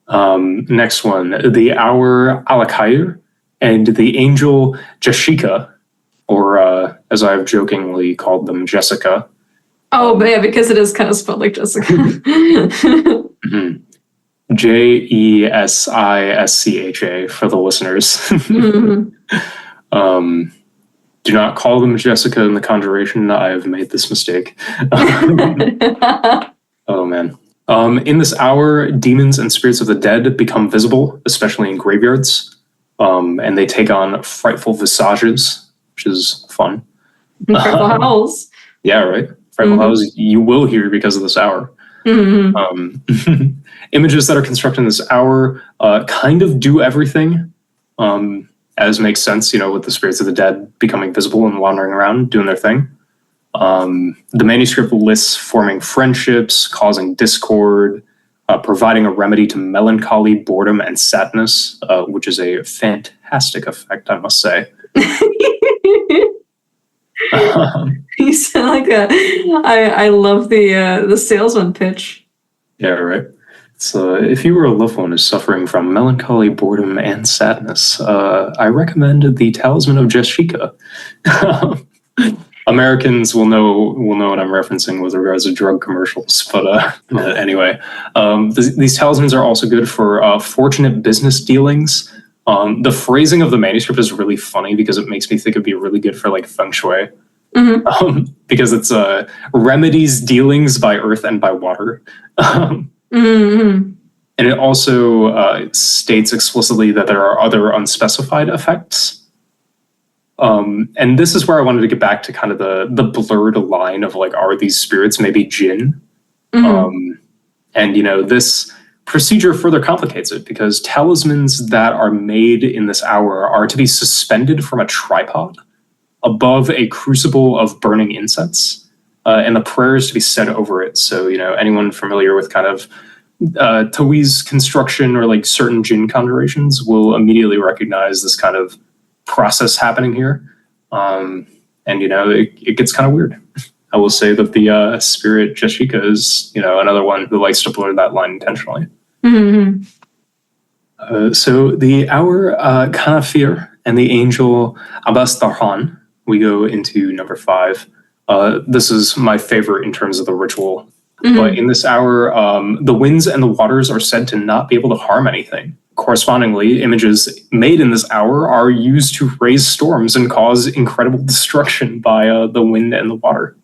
Next one, the Hour Alakair and the Angel Jashika, or as I've jokingly called them, Jessica. Oh, but yeah, because it is kind of spelled like Jessica. Jesischa for the listeners. Do not call them Jessica in the Conjuration. I have made this mistake. Oh, man. In this hour, demons and spirits of the dead become visible, especially in graveyards, and they take on frightful visages, which is fun. Frightful howls. Yeah, right. Frightful howls you will hear because of this hour. Images that are constructed in this hour kind of do everything, as makes sense, with the spirits of the dead becoming visible and wandering around doing their thing. The manuscript lists forming friendships, causing discord, providing a remedy to melancholy, boredom, and sadness, which is a fantastic effect, I must say. You sound like I love the salesman pitch. Yeah, right. So if you or a loved one is suffering from melancholy, boredom, and sadness, I recommend the Talisman of Jessica. Americans will know what I'm referencing with regards to drug commercials, but anyway, these talismans are also good for fortunate business dealings. The phrasing of the manuscript is really funny because it makes me think it'd be really good for like feng shui, because it's remedies dealings by earth and by water. And it also states explicitly that there are other unspecified effects. And this is where I wanted to get back to kind of the blurred line of like, are these spirits maybe jinn? And, this procedure further complicates it because talismans that are made in this hour are to be suspended from a tripod above a crucible of burning incense, and the prayers to be said over it. So, anyone familiar with kind of Tawiz construction or like certain jinn conjurations will immediately recognize this kind of process happening here. And it gets kind of weird. I will say that the spirit Jessica is, another one who likes to blur that line intentionally. So the Hour Kanafir and the Angel Abbas Darhan, we go into number 5. This is my favorite in terms of the ritual. But in this hour, the winds and the waters are said to not be able to harm anything. Correspondingly, images made in this hour are used to raise storms and cause incredible destruction by the wind and the water.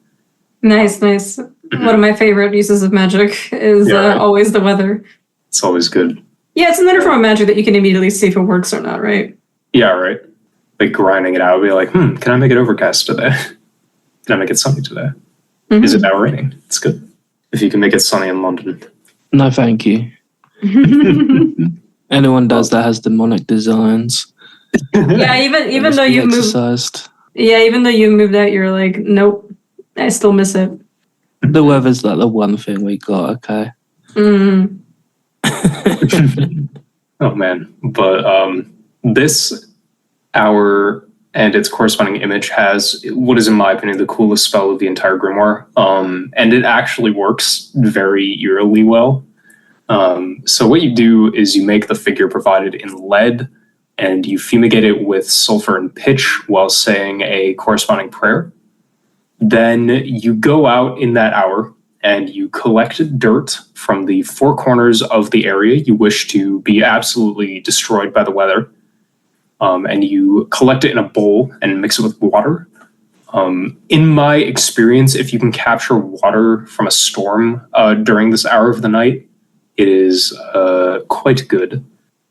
Nice. One of my favorite uses of magic is always the weather. It's always good. Yeah, it's another form of magic that you can immediately see if it works or not, right? Yeah, right. Like grinding it out, be like, can I make it overcast today? Can I make it sunny today? Is it now raining? It's good. If you can make it sunny in London. No, thank you. Anyone does that has demonic designs. Yeah, even though you exercised. Even though you moved out, you're like, nope, I still miss it. The weather's like the one thing we got, okay? Oh man, but this hour and its corresponding image has what is, in my opinion, the coolest spell of the entire grimoire, and it actually works very eerily well. So what you do is you make the figure provided in lead, and you fumigate it with sulfur and pitch while saying a corresponding prayer. Then you go out in that hour and you collect dirt from the 4 corners of the area you wish to be absolutely destroyed by the weather. And you collect it in a bowl and mix it with water. In my experience, if you can capture water from a storm during this hour of the night, it is quite good.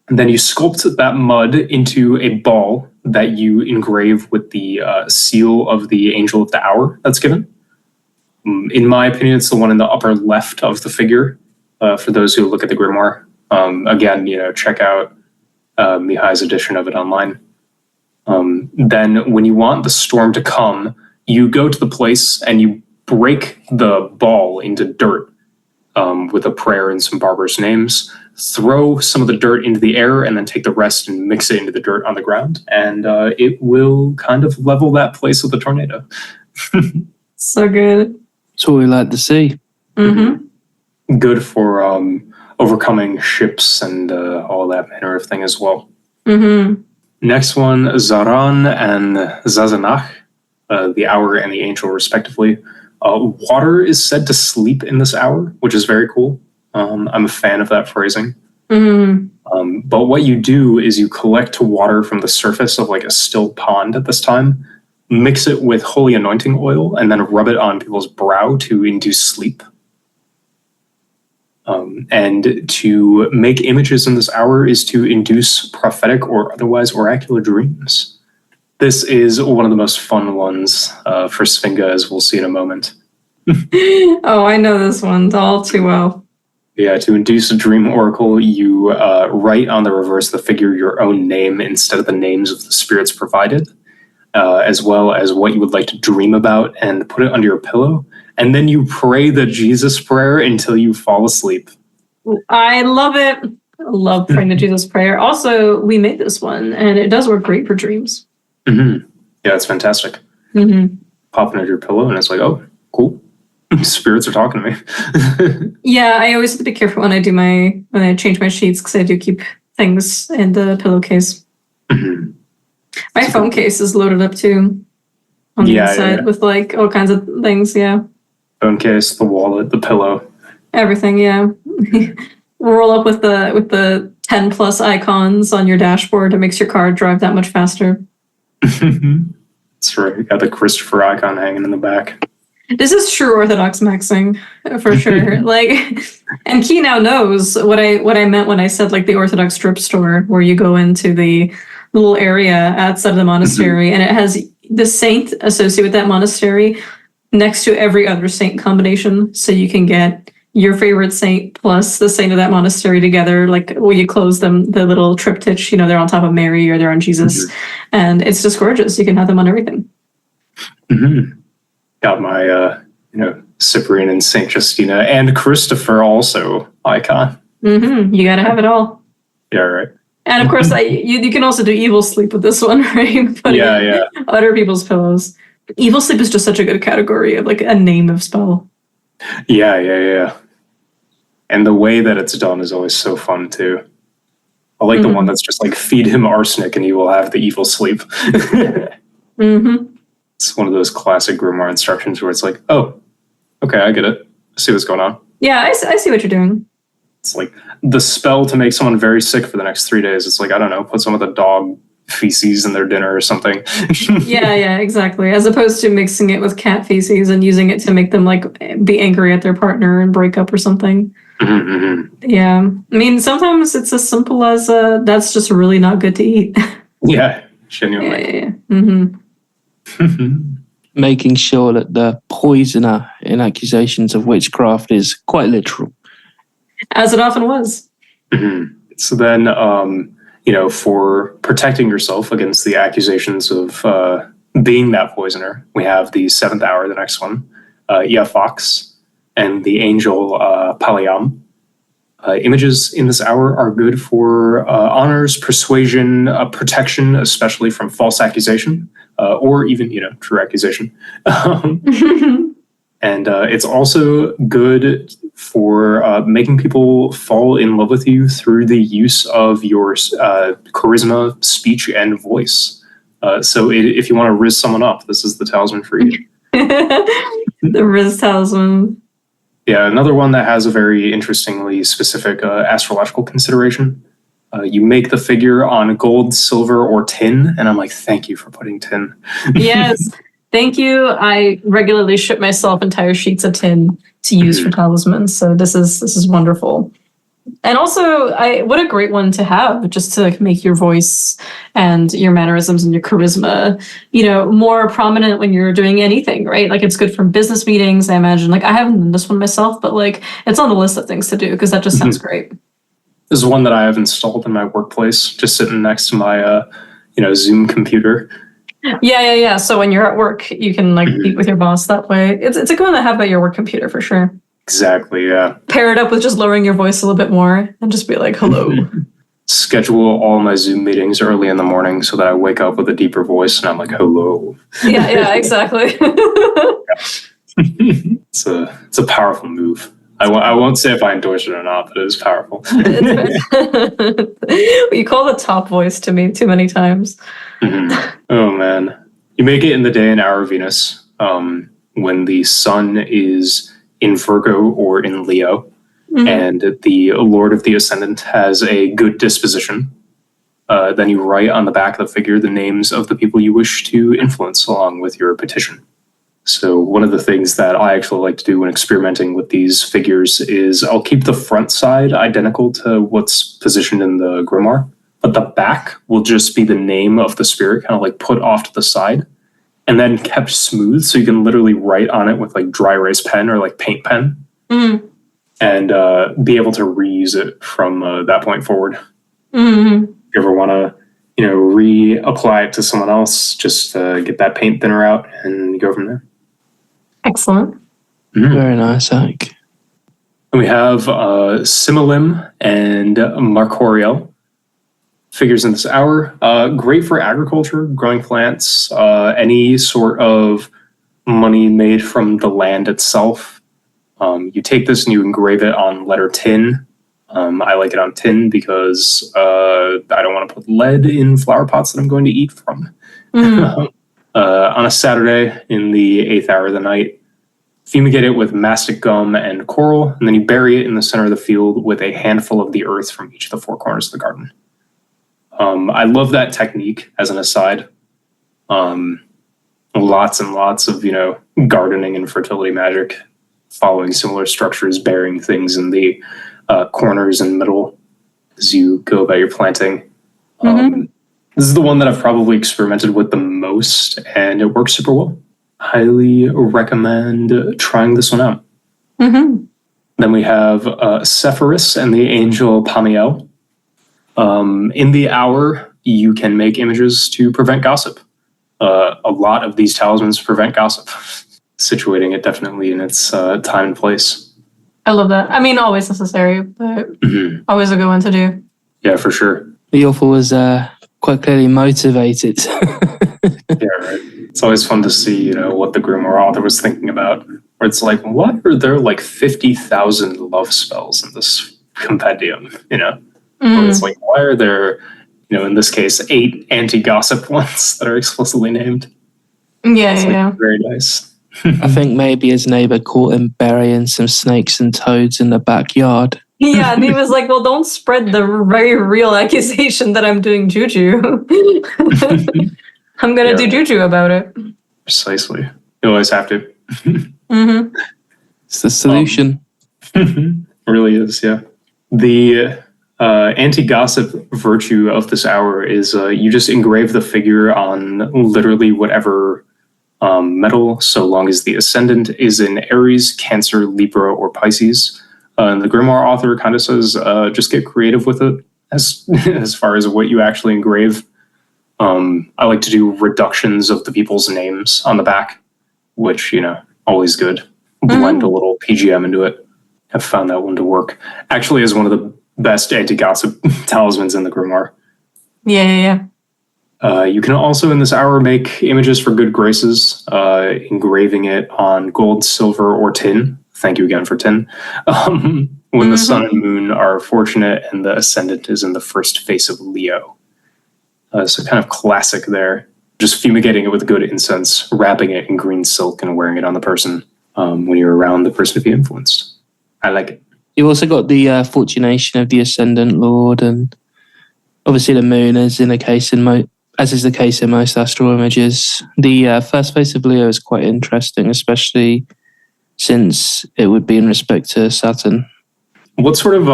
And then you sculpt that mud into a ball that you engrave with the seal of the Angel of the Hour that's given. In my opinion, it's the one in the upper left of the figure, for those who look at the grimoire. Again, check out Mihai's edition of it online. Then when you want the storm to come, you go to the place and you break the ball into dirt. with a prayer and some barbarous names. Throw some of the dirt into the air and then take the rest and mix it into the dirt on the ground. And it will kind of level that place with a tornado. So good. That's what we like to see. Mm-hmm. Good for overcoming ships and all that manner of thing as well. Mm-hmm. Next one, Zaran and Zazanach, the hour and the angel, respectively. Water is said to sleep in this hour, which is very cool. I'm a fan of that phrasing. Mm-hmm. But what you do is you collect water from the surface of like a still pond at this time, mix it with holy anointing oil, and then rub it on people's brow to induce sleep. And to make images in this hour is to induce prophetic or otherwise oracular dreams. This is one of the most fun ones for Svinga, as we'll see in a moment. Oh, I know this one all too well. Yeah, to induce a dream oracle, you write on the reverse of the figure your own name instead of the names of the spirits provided, as well as what you would like to dream about, and put it under your pillow. And then you pray the Jesus prayer until you fall asleep. I love it. I love praying the Jesus prayer. Also, we made this one, and it does work great for dreams. Mm-hmm. Yeah, it's fantastic. Mm-hmm. Pop it under your pillow, and it's like, oh, cool. Spirits are talking to me. Yeah, I always have to be careful when I change my sheets because I do keep things in the pillowcase. Mm-hmm. My phone case is loaded up too on the inside with like all kinds of things. Yeah, Phone case, the wallet, the pillow, everything. Yeah, roll up with the 10 plus icons on your dashboard. It makes your car drive that much faster. That's right. You got the Christopher icon hanging in the back. This is true Orthodox maxing for sure. Like, and Key now knows what I meant when I said like the Orthodox strip store, where you go into the little area outside of the monastery, and it has the saint associated with that monastery next to every other saint combination, so you can get your favorite saint plus the saint of that monastery together. Like, when you close them, the little triptych, they're on top of Mary or they're on Jesus, and it's just gorgeous. You can have them on everything. Mm-hmm. Got my, Cyprian and Saint Justina and Christopher also icon. Mm-hmm. You got to have it all. Yeah, right. And of course, you can also do evil sleep with this one, right? Yeah. Other people's pillows. Evil sleep is just such a good category of like a name of spell. Yeah. And the way that it's done is always so fun too. I like the one that's just like feed him arsenic and he will have the evil sleep. Mm-hmm. It's one of those classic grimoire instructions where it's like, oh, okay, I get it. I see what's going on. Yeah, I see what you're doing. It's like the spell to make someone very sick for the next 3 days. It's like, I don't know, put some of the dog feces in their dinner or something. Yeah, exactly. As opposed to mixing it with cat feces and using it to make them like be angry at their partner and break up or something. Mm-hmm. Yeah. I mean, sometimes it's as simple as that's just really not good to eat. Yeah, genuinely. Yeah. Mm-hmm. Making sure that the poisoner in accusations of witchcraft is quite literal. As it often was. Mm-hmm. So then, for protecting yourself against the accusations of being that poisoner, we have the 7th hour, the next one, Fox, and the angel Paliam. Images in this hour are good for honors, persuasion, protection, especially from false accusation, or even, true accusation. And it's also good for making people fall in love with you through the use of your charisma, speech, and voice. So if you want to riz someone up, this is the talisman for you. The Riz talisman. Yeah, another one that has a very interestingly specific astrological consideration. You make the figure on gold, silver, or tin, and I'm like, thank you for putting tin. Yes, thank you. I regularly ship myself entire sheets of tin to use for talismans, so this is wonderful. And also, what a great one to have, just to make your voice and your mannerisms and your charisma, more prominent when you're doing anything, right? Like, it's good for business meetings, I imagine. Like, I haven't done this one myself, but like, it's on the list of things to do because that just sounds great. This is one that I have installed in my workplace, just sitting next to my, Zoom computer. Yeah. So when you're at work, you can like meet with your boss that way. It's a good one to have at your work computer for sure. Exactly, yeah. Pair it up with just lowering your voice a little bit more and just be like, hello. Schedule all my Zoom meetings early in the morning so that I wake up with a deeper voice and I'm like, hello. Yeah, exactly. It's a powerful move. I won't say if I endorse it or not, but it is powerful. You call the top voice to me too many times. Oh man, you make it in the day and hour of Venus, when the sun is in Virgo or in Leo, and the Lord of the Ascendant has a good disposition. Then you write on the back of the figure the names of the people you wish to influence along with your petition. So one of the things that I actually like to do when experimenting with these figures is I'll keep the front side identical to what's positioned in the grimoire, but the back will just be the name of the spirit kind of like put off to the side and then kept smooth so you can literally write on it with like dry erase pen or like paint pen and be able to reuse it from that point forward. If you ever want to reapply it to someone else, just get that paint thinner out and go from there. Excellent. Very nice, Ike. And we have Similim and Marcoriel figures in this hour. Great for agriculture, growing plants, any sort of money made from the land itself. You take this and you engrave it on letter tin. I like it on tin because I don't want to put lead in flower pots that I'm going to eat from. On a Saturday in the 8th hour of the night, fumigate it with mastic gum and coral, and then you bury it in the center of the field with a handful of the earth from each of the four corners of the garden. I love that technique as an aside. Lots and lots of, gardening and fertility magic following similar structures, burying things in the corners and middle as you go about your planting. This is the one that I've probably experimented with the most, and it works super well. Highly recommend trying this one out. Then we have Sepphoris and the angel Pamiel. In the hour, you can make images to prevent gossip. A lot of these talismans prevent gossip, situating it definitely in its time and place. I love that. I mean, always necessary, but always a good one to do. Yeah, for sure. The author was quite clearly motivated. Yeah, right. It's always fun to see, what the grimoire author was thinking about. Where it's like, why are there like 50,000 love spells in this compendium? Where it's like, why are there, in this case, 8 anti-gossip ones that are explicitly named? Yeah. Very nice. I think maybe his neighbor caught him burying some snakes and toads in the backyard. Yeah, and he was like, well, don't spread the very real accusation that I'm doing juju. I'm going to do juju about it. Precisely. You always have to. It's the solution. It really is, yeah. The anti-gossip virtue of this hour is you just engrave the figure on literally whatever metal, so long as the ascendant is in Aries, Cancer, Libra, or Pisces. And the grimoire author kind of says, just get creative with it as far as what you actually engrave. I like to do reductions of the people's names on the back, which, always good. Blend a little PGM into it. I've found that one to work. Actually is one of the best anti-gossip talismans in the grimoire. Yeah. You can also in this hour make images for good graces, engraving it on gold, silver, or tin. Thank you again for tin. When the sun and moon are fortunate and the ascendant is in the first face of Leo. So kind of classic there. Just fumigating it with good incense, wrapping it in green silk and wearing it on the person when you're around the person to be influenced. I like it. You also got the fortunation of the ascendant lord, and obviously the moon, as is the case in most astral images. The first face of Leo is quite interesting, especially since it would be in respect to Saturn. What sort of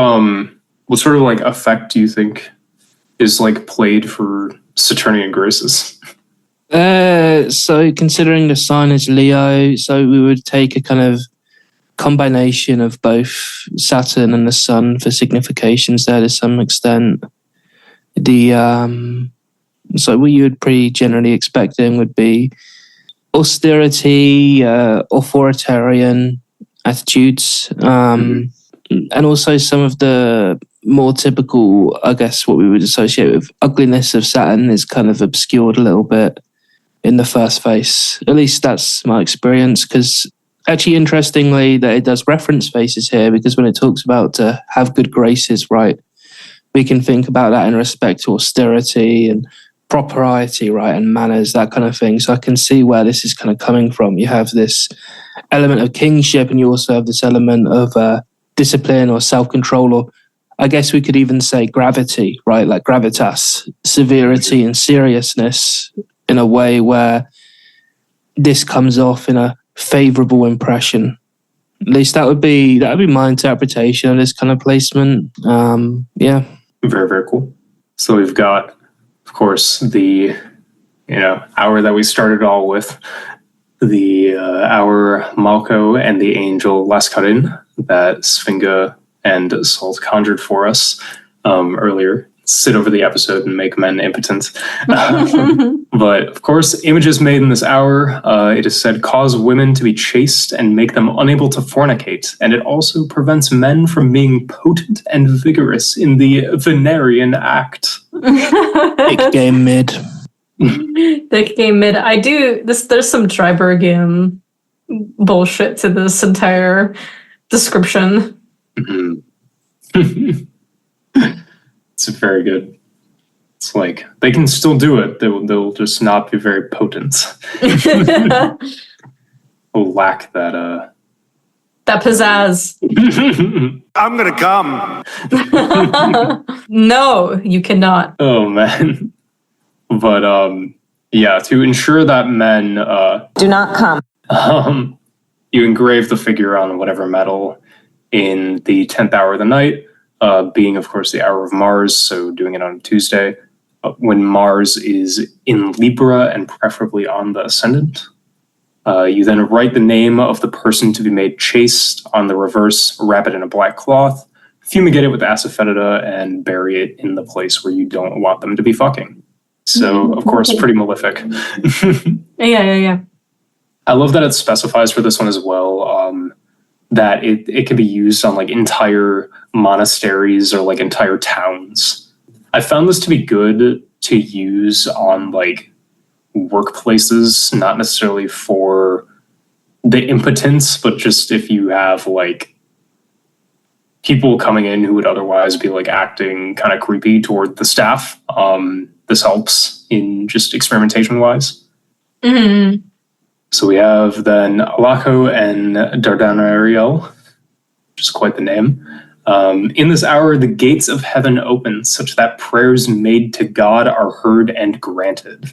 like effect do you think is like played for Saturnian graces? So considering the sign is Leo, so we would take a kind of combination of both Saturn and the Sun for significations there to some extent. So what you would pretty generally expecting would be austerity, authoritarian, attitudes, and also some of the more typical, I guess, what we would associate with ugliness of Saturn is kind of obscured a little bit in the first face. At least that's my experience, because actually, interestingly, that it does reference faces here, because when it talks about to have good graces, right, we can think about that in respect to austerity and propriety, right, and manners, that kind of thing. So I can see where this is kind of coming from. You have this element of kingship, and you also have this element of discipline or self-control, or I guess we could even say gravity, right, like gravitas, severity and seriousness, in a way where this comes off in a favorable impression. At least that would be my interpretation of this kind of placement. Yeah. Very, very cool. So we've got, of course, the hour that we started all with, the hour Malco and the angel Laskarin that Svinga and Salt conjured for us earlier. Sit over the episode and make men impotent. But of course, images made in this hour, it is said, cause women to be chaste and make them unable to fornicate. And it also prevents men from being potent and vigorous in the Venerian act. Thick game mid. Thick game mid. There's some Drybergian bullshit to this entire description. It's very good. It's like they can still do it. They'll just not be very potent. They'll lack that that pizzazz. I'm gonna come. No, you cannot. Oh man. But yeah, to ensure that men do not come. You engrave the figure on whatever metal in the 10th hour of the night. Being, of course, the hour of Mars, so doing it on a Tuesday, when Mars is in Libra and preferably on the ascendant. You then write the name of the person to be made chaste on the reverse, wrap it in a black cloth, fumigate it with asafoetida, and bury it in the place where you don't want them to be fucking. So, of course, pretty malefic. Yeah. I love that it specifies for this one as well, that it can be used on like entire monasteries or like entire towns. I found this to be good to use on like workplaces, not necessarily for the impotence, but just if you have like people coming in who would otherwise be like acting kind of creepy toward the staff. This helps in just experimentation wise. Mm-hmm. So we have then Alaco and Dardanariel, which is quite the name. In this hour, the gates of heaven open such that prayers made to God are heard and granted.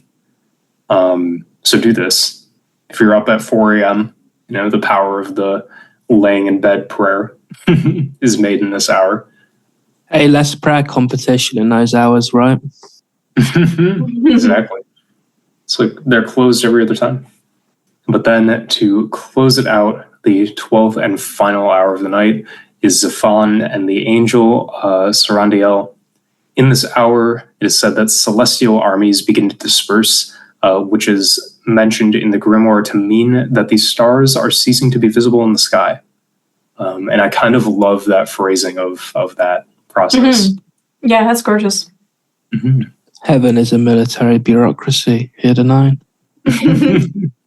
So do this. If you're up at 4 a.m., the power of the laying in bed prayer is made in this hour. Hey, less prayer competition in those hours, right? Exactly. It's like they're closed every other time. But then to close it out, the 12th and final hour of the night is Zephon and the angel Sarandiel. In this hour, it is said that celestial armies begin to disperse, which is mentioned in the grimoire to mean that these stars are ceasing to be visible in the sky. And I kind of love that phrasing of that process. Mm-hmm. Yeah, that's gorgeous. Mm-hmm. Heaven is a military bureaucracy, here to 9.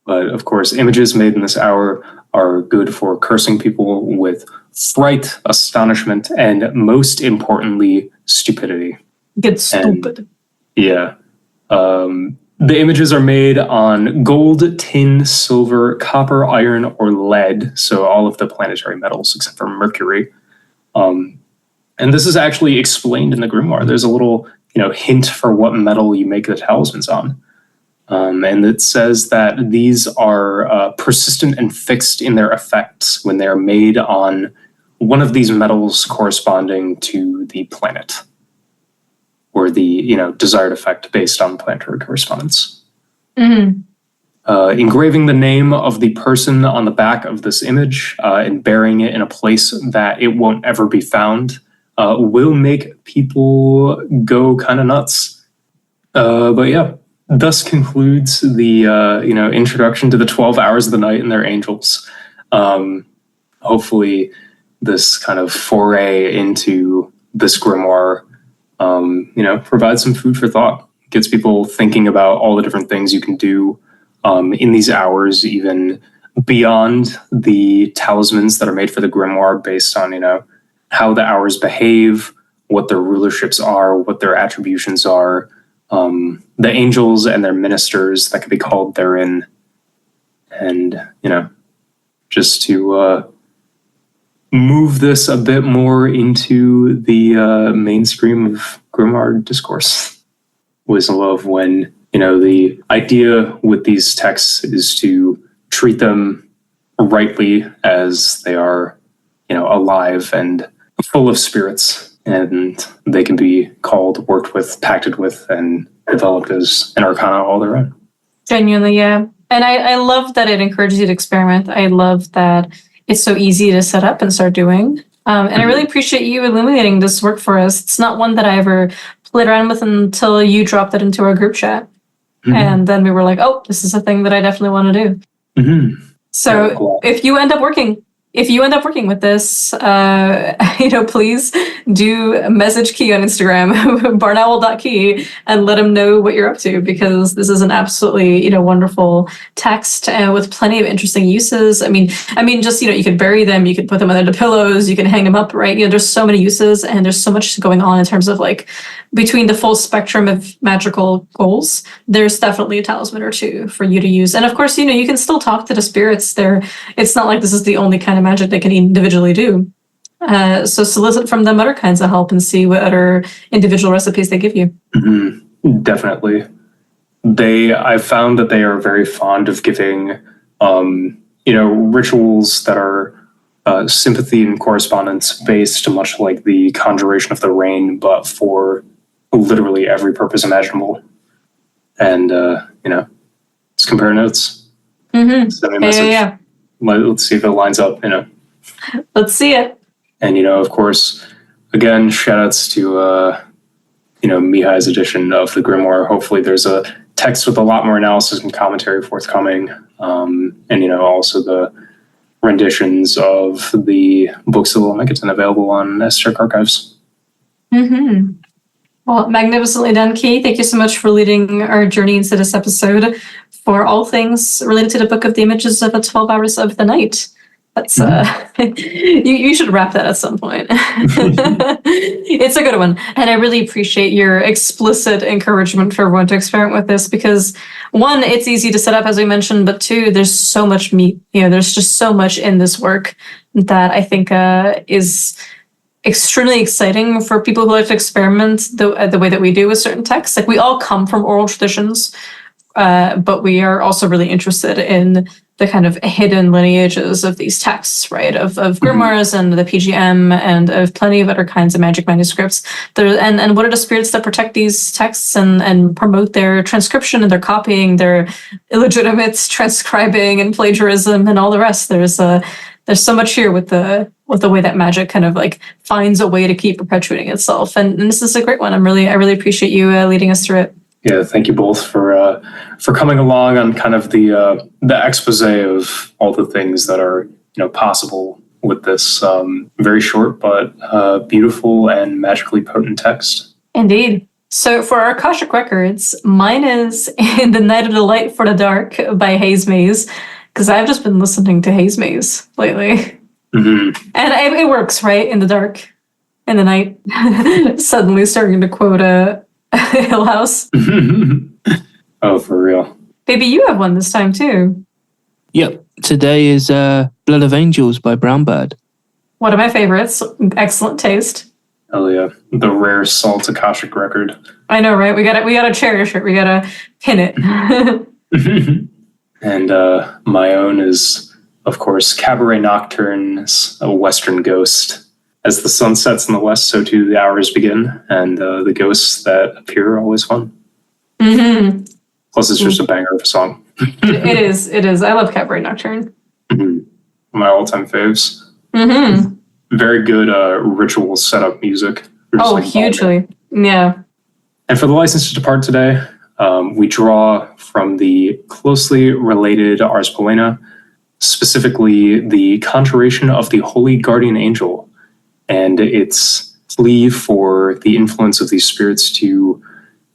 But of course, images made in this hour are good for cursing people with fright, astonishment, and most importantly, stupidity. Get stupid. And, yeah. The images are made on gold, tin, silver, copper, iron, or lead. So all of the planetary metals except for Mercury. And this is actually explained in the grimoire. There's a little, hint for what metal you make the talismans on. And it says that these are persistent and fixed in their effects when they're made on one of these metals corresponding to the planet, or the desired effect based on planetary correspondence. Mm-hmm. Engraving the name of the person on the back of this image and burying it in a place that it won't ever be found will make people go kind of nuts. But yeah. Thus concludes the introduction to the 12 hours of the night and their angels. hopefully this kind of foray into this grimoire, provides some food for thought, gets people thinking about all the different things you can do in these hours, even beyond the talismans that are made for the grimoire based on, how the hours behave, what their rulerships are, what their attributions are, the angels and their ministers that could be called therein. And, just to move this a bit more into the mainstream of grimoire discourse. Was love when, the idea with these texts is to treat them rightly as they are, alive and full of spirits, and they can be called, worked with, pacted with, and developed as an arcana all their own. Genuinely, yeah. And I love that it encourages you to experiment. I love that it's so easy to set up and start doing. And I really appreciate you illuminating this work for us. It's not one that I ever played around with until you dropped it into our group chat. Mm-hmm. And then we were like, oh, this is a thing that I definitely want to do. Mm-hmm. So cool. If you end up working with this, please do message Key on Instagram, barnowl.key, and let him know what you're up to, because this is an absolutely, wonderful text with plenty of interesting uses. I mean, just, you could bury them, you could put them under the pillows, you can hang them up, right? There's so many uses, and there's so much going on in terms of between the full spectrum of magical goals. There's definitely a talisman or two for you to use. And of course, you can still talk to the spirits there. It's not like this is the only kind of magic they can individually do. So solicit from them other kinds of help and see what other individual recipes they give you. Mm-hmm. Definitely. I've found that they are very fond of giving, rituals that are sympathy and correspondence based, much like the Conjuration of the Rain, but for literally every purpose imaginable. And, just compare notes. Mm-hmm. Send me a message. Yeah. Let's see if it lines up, Let's see it. And, of course, again, shout outs to, Mihai's edition of the Grimoire. Hopefully there's a text with a lot more analysis and commentary forthcoming. And, also the renditions of the books of Megaton available on Esoteric Archives. Mm-hmm. Well, magnificently done, Key. Thank you so much for leading our journey into this episode for all things related to the Book of the Images of the 12 Hours of the Night. That's you should wrap that at some point. It's a good one. And I really appreciate your explicit encouragement for everyone to experiment with this, because one, it's easy to set up, as we mentioned, but two, there's so much meat. There's just so much in this work that I think is extremely exciting for people who like to experiment the way that we do with certain texts. We all come from oral traditions, but we are also really interested in the kind of hidden lineages of these texts, right? Of grimoires and the PGM and of plenty of other kinds of magic manuscripts. And what are the spirits that protect these texts and promote their transcription and their copying, their illegitimate transcribing and plagiarism and all the rest. There's so much here with the way that magic kind of finds a way to keep perpetuating itself. And this is a great one. I really appreciate you leading us through it. Yeah, thank you both for coming along on kind of the expose of all the things that are possible with this very short but beautiful and magically potent text. Indeed. So for our Akashic Records, mine is In the Night of the Light for the Dark by Haze Maze, because I've just been listening to Haze Maze lately. Mm-hmm. And it works, right? In the dark, in the night. Suddenly starting to quote Hill House. Oh, for real. Baby, you have one this time too. Yep. Today is Blood of Angels by Brownbird. One of my favorites. Excellent taste. Hell yeah. The rare Salt Akashic record. I know, right? We gotta cherish it. We gotta pin it. And my own is, of course, Cabaret Nocturne's A Western Ghost. As the sun sets in the west, so too the hours begin, and the ghosts that appear are always fun. Mm-hmm. Plus, it's just a banger of a song. It is. I love Cabaret Nocturne. Mm-hmm. My all-time faves. Mm-hmm. Very good ritual setup music. Oh, hugely. Yeah. And for the license to depart today, we draw from the closely related Ars Poena, specifically the conjuration of the Holy Guardian Angel and its plea for the influence of these spirits to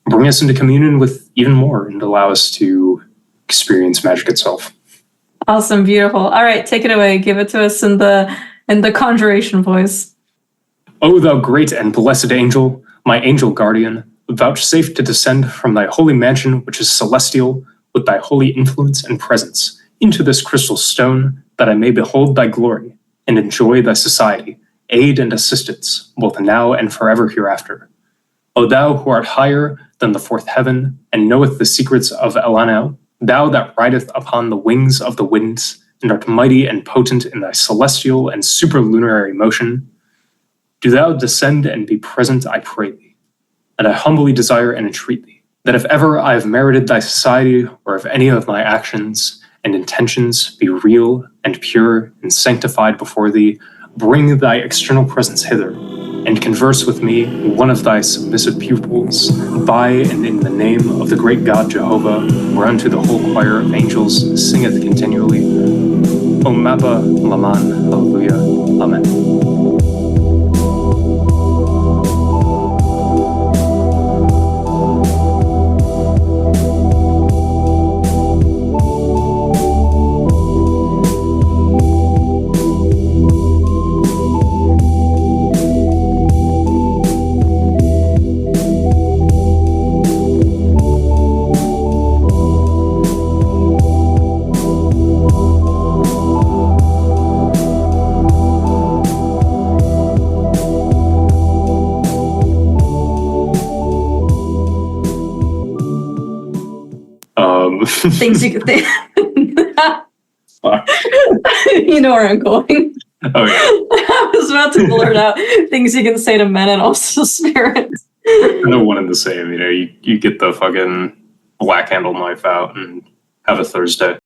bring us into communion with even more and allow us to experience magic itself. Awesome, beautiful. All right, take it away. Give it to us in the conjuration voice. O thou great and blessed angel, my angel guardian, vouchsafe to descend from thy holy mansion, which is celestial, with thy holy influence and presence, into this crystal stone, that I may behold thy glory, and enjoy thy society, aid and assistance, both now and forever hereafter. O thou who art higher than the fourth heaven, and knoweth the secrets of Elanel, thou that rideth upon the wings of the winds, and art mighty and potent in thy celestial and superlunary motion, do thou descend and be present, I pray thee. And I humbly desire and entreat thee, that if ever I have merited thy society, or if any of my actions and intentions be real and pure and sanctified before thee, bring thy external presence hither, and converse with me, one of thy submissive pupils, by and in the name of the great God Jehovah, whereunto the whole choir of angels singeth continually. O Mappa Laman, Hallelujah, Amen. Things you could think. Fuck. You know where I'm going. Oh yeah, I was about to blurt out things you can say to men and also spirits. they're one and the same. You know, you get the fucking black handle knife out and have a Thursday.